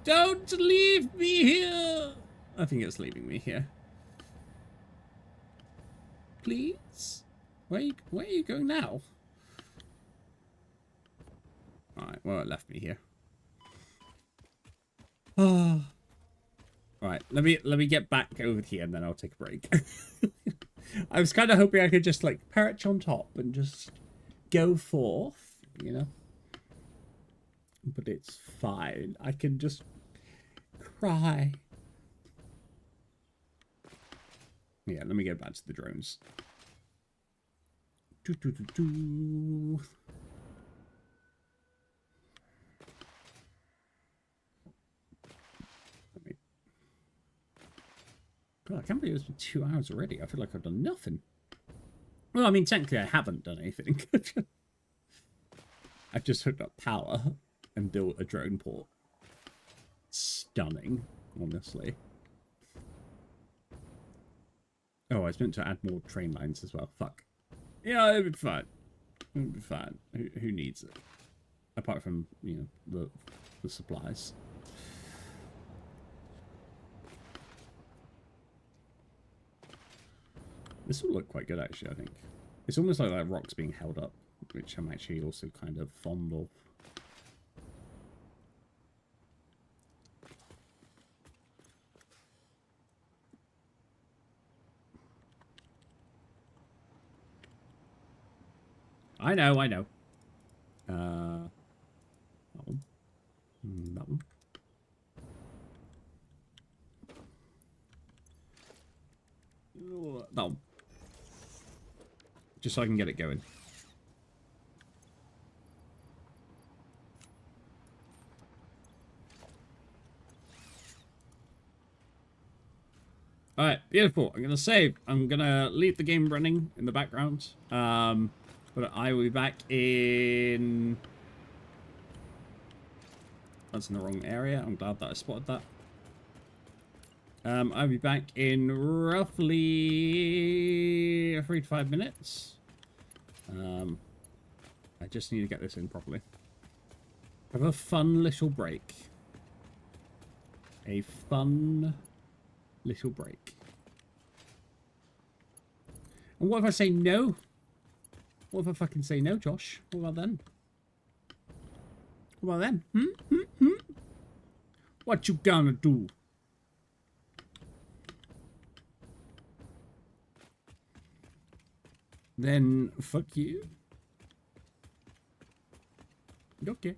Don't leave me here! I think it's leaving me here. Please? Where are you going now? Alright, well, it left me here. Right, let me get back over here and then I'll take a break. I was kind of hoping I could just like perch on top and just go forth, you know? But it's fine. I can just cry. Yeah, let me get back to the drones. God, I can't believe it's been 2 hours already. I feel like I've done nothing. Well, I mean, technically I haven't done anything. I've just hooked up power and built a drone port. Stunning, honestly. Oh, I was meant to add more train lines as well. Fuck. Yeah, it'll be fine. It'll be fine. Who needs it? Apart from, you know, the supplies. This will look quite good, actually, I think. It's almost like that rock's being held up, which I'm actually also kind of fond of. I know, I know. That one. That one. That one. Just so I can get it going. Alright, beautiful. I'm going to save. I'm going to leave the game running in the background. But I will be back in... That's in the wrong area. I'm glad that I spotted that. I'll be back in roughly 3 to 5 minutes. I just need to get this in properly. Have a fun little break. A fun little break. And what if I say no? What if I fucking say no, Josh? What about then? What about then? What you gonna do? Then fuck you. Okay.